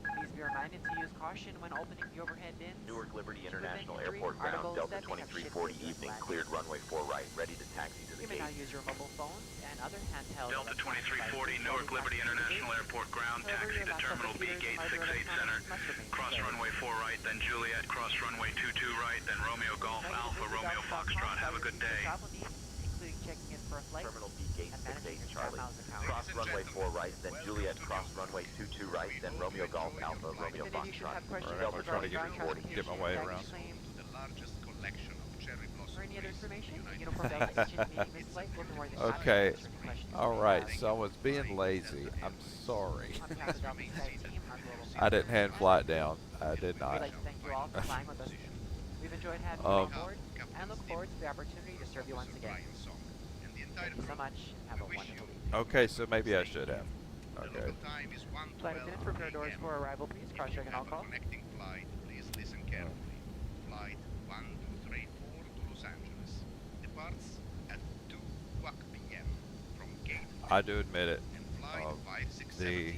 Please be reminded to use caution when opening the overhead bins. Newark Liberty International Airport ground, Delta 2340 evening, cleared runway 4 right, ready to taxi to the You may gate. now use your mobile phones and other handheld. Delta 2340, Newark Liberty International Airport ground, taxi to Terminal B, Gate 68 Center, cross runway 4 right, then Juliet, cross runway 22 right, then Romeo Golf Alpha, Romeo Foxtrot. Have a good day. Including checking in for a flight. Terminal B, Gate 68 Charlie. Cross runway 4 right, then Juliet, cross runway 22 right, then Romeo Golf Alpha, Romeo Foxtrot. Alright, I'm trying to get my way around. The largest collection of cherry blossom For any other trees. information, Uniform Delta Engine meeting this flight will be more than Okay. Alright, so I was being lazy. I'm sorry. On behalf of the Delta Sky team, our global I didn't hand flight down. I did We'd not. like to thank you all for flying with us. We've enjoyed having you on board and look forward to the opportunity to serve you once again. Thank you so much. Have a wonderful evening. Okay, so maybe I should have. Okay. Flight attendant, prepare doors for arrival, please. Cross-check and all call. Connecting flight, please listen carefully. Flight 1234 to Los Angeles. Departs at 2 p.m. from gate I do admit it. and flight The 5678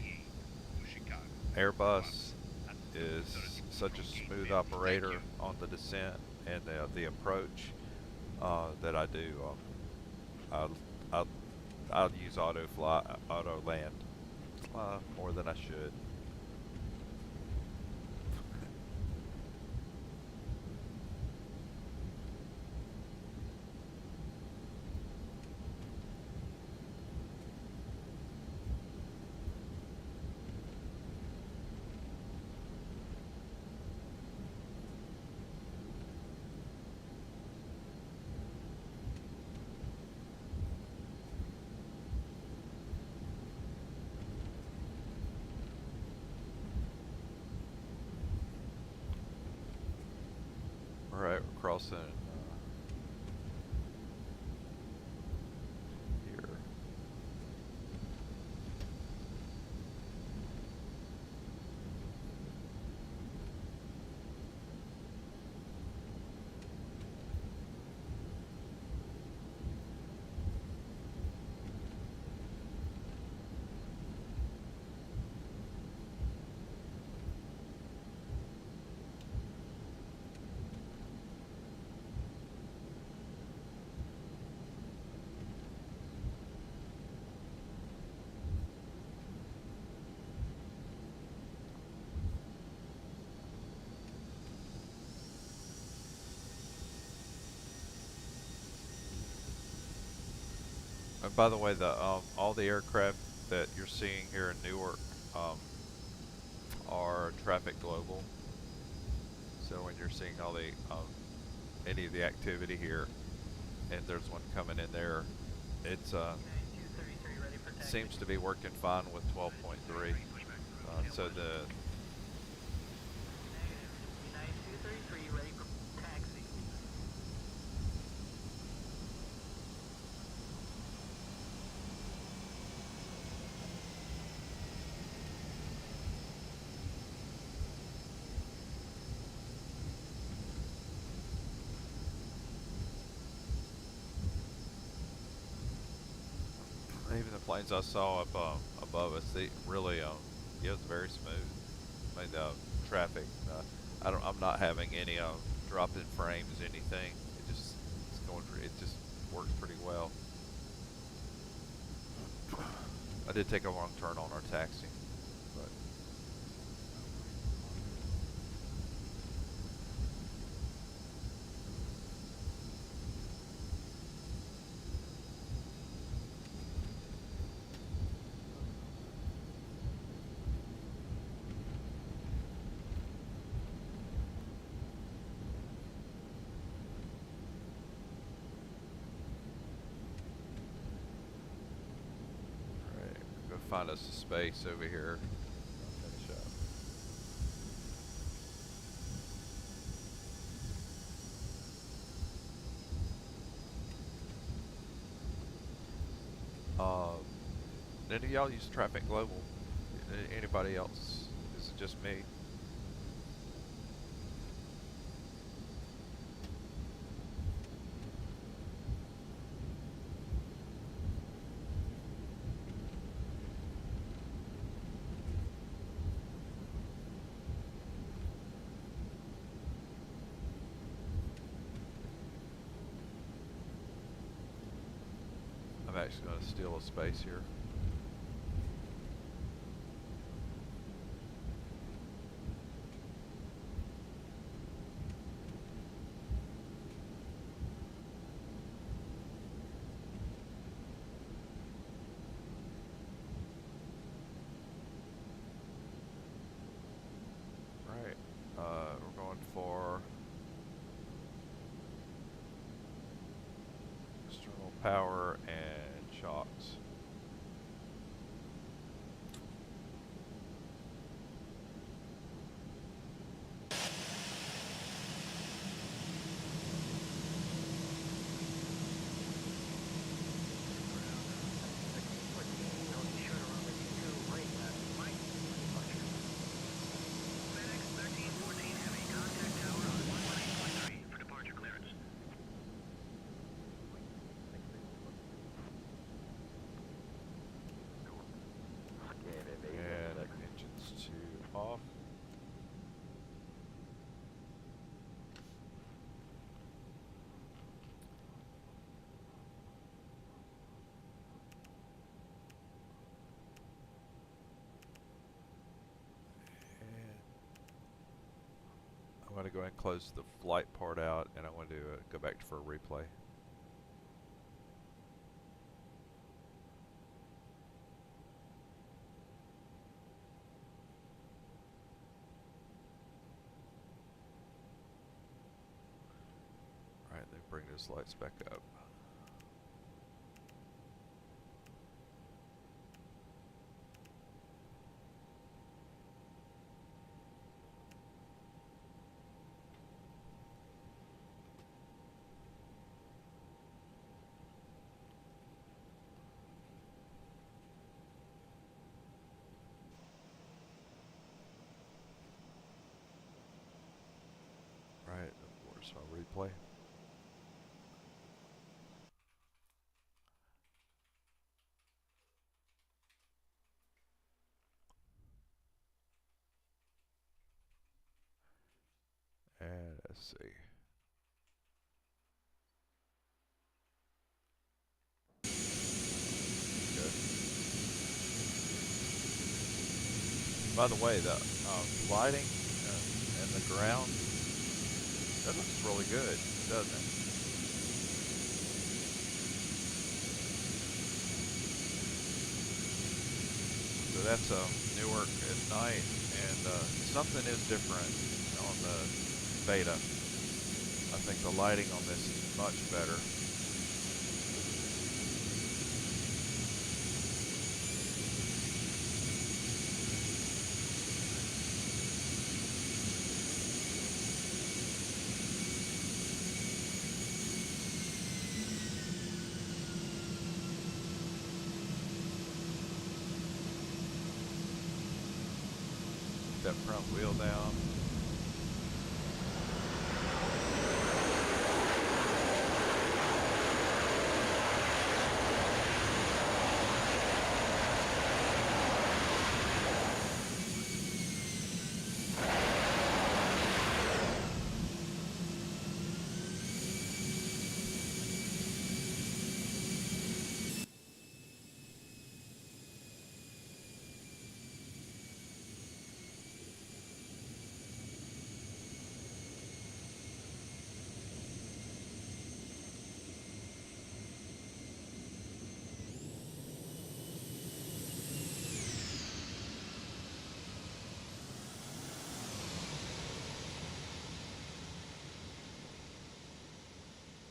to Chicago. Airbus is such a smooth operator on the descent and the approach that I do. I'll use auto land more than I should. Alright, we're crossing here. by the way, all the aircraft that you're seeing here in Newark are traffic global. So when you're seeing all the any of the activity here, and there's one coming in there, it's seems to be working fine with 12.3. So the even the planes I saw up above us, they really it was very smooth. I mean, the traffic, I'm not having any drop in frames, anything. It just works pretty well. I did take a wrong turn on our taxi, but find us a space over here. I'll finish up. Any of y'all use Traffic Global? Anybody else? Is it just me? I'm actually going to steal a space here. Right, we're going for external power and shocks. Off. And I'm going to go ahead and close the flight part out, and I want to go back for a replay. Bring those lights back up. Right, of course, I'll replay. And let's see. Good. By the way, the lighting and the ground, that looks really good, doesn't it? that's Newark at night, and something is different on the beta. I think the lighting on this is much better. That front wheel down.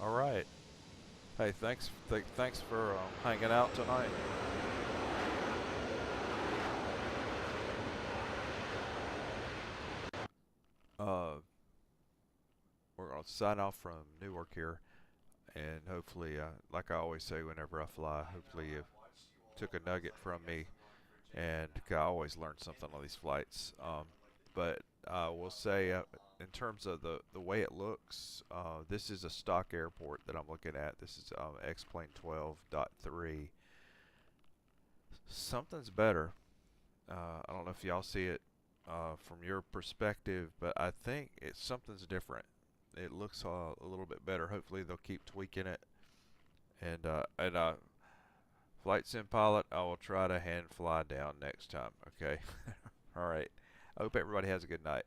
All right. Hey, thanks for hanging out tonight. We're gonna sign off from Newark here, and hopefully, like I always say whenever I fly, hopefully you took a nugget from me, and I always learn something on these flights. But we'll say, in terms of the way it looks, this is a stock airport that I'm looking at. This is XPlane 12.3. Something's better. I don't know if y'all see it from your perspective, but I think something's different. It looks a little bit better. Hopefully they'll keep tweaking it. And Flight Sim Pilot, I will try to hand fly down next time. Okay. All right. I hope everybody has a good night.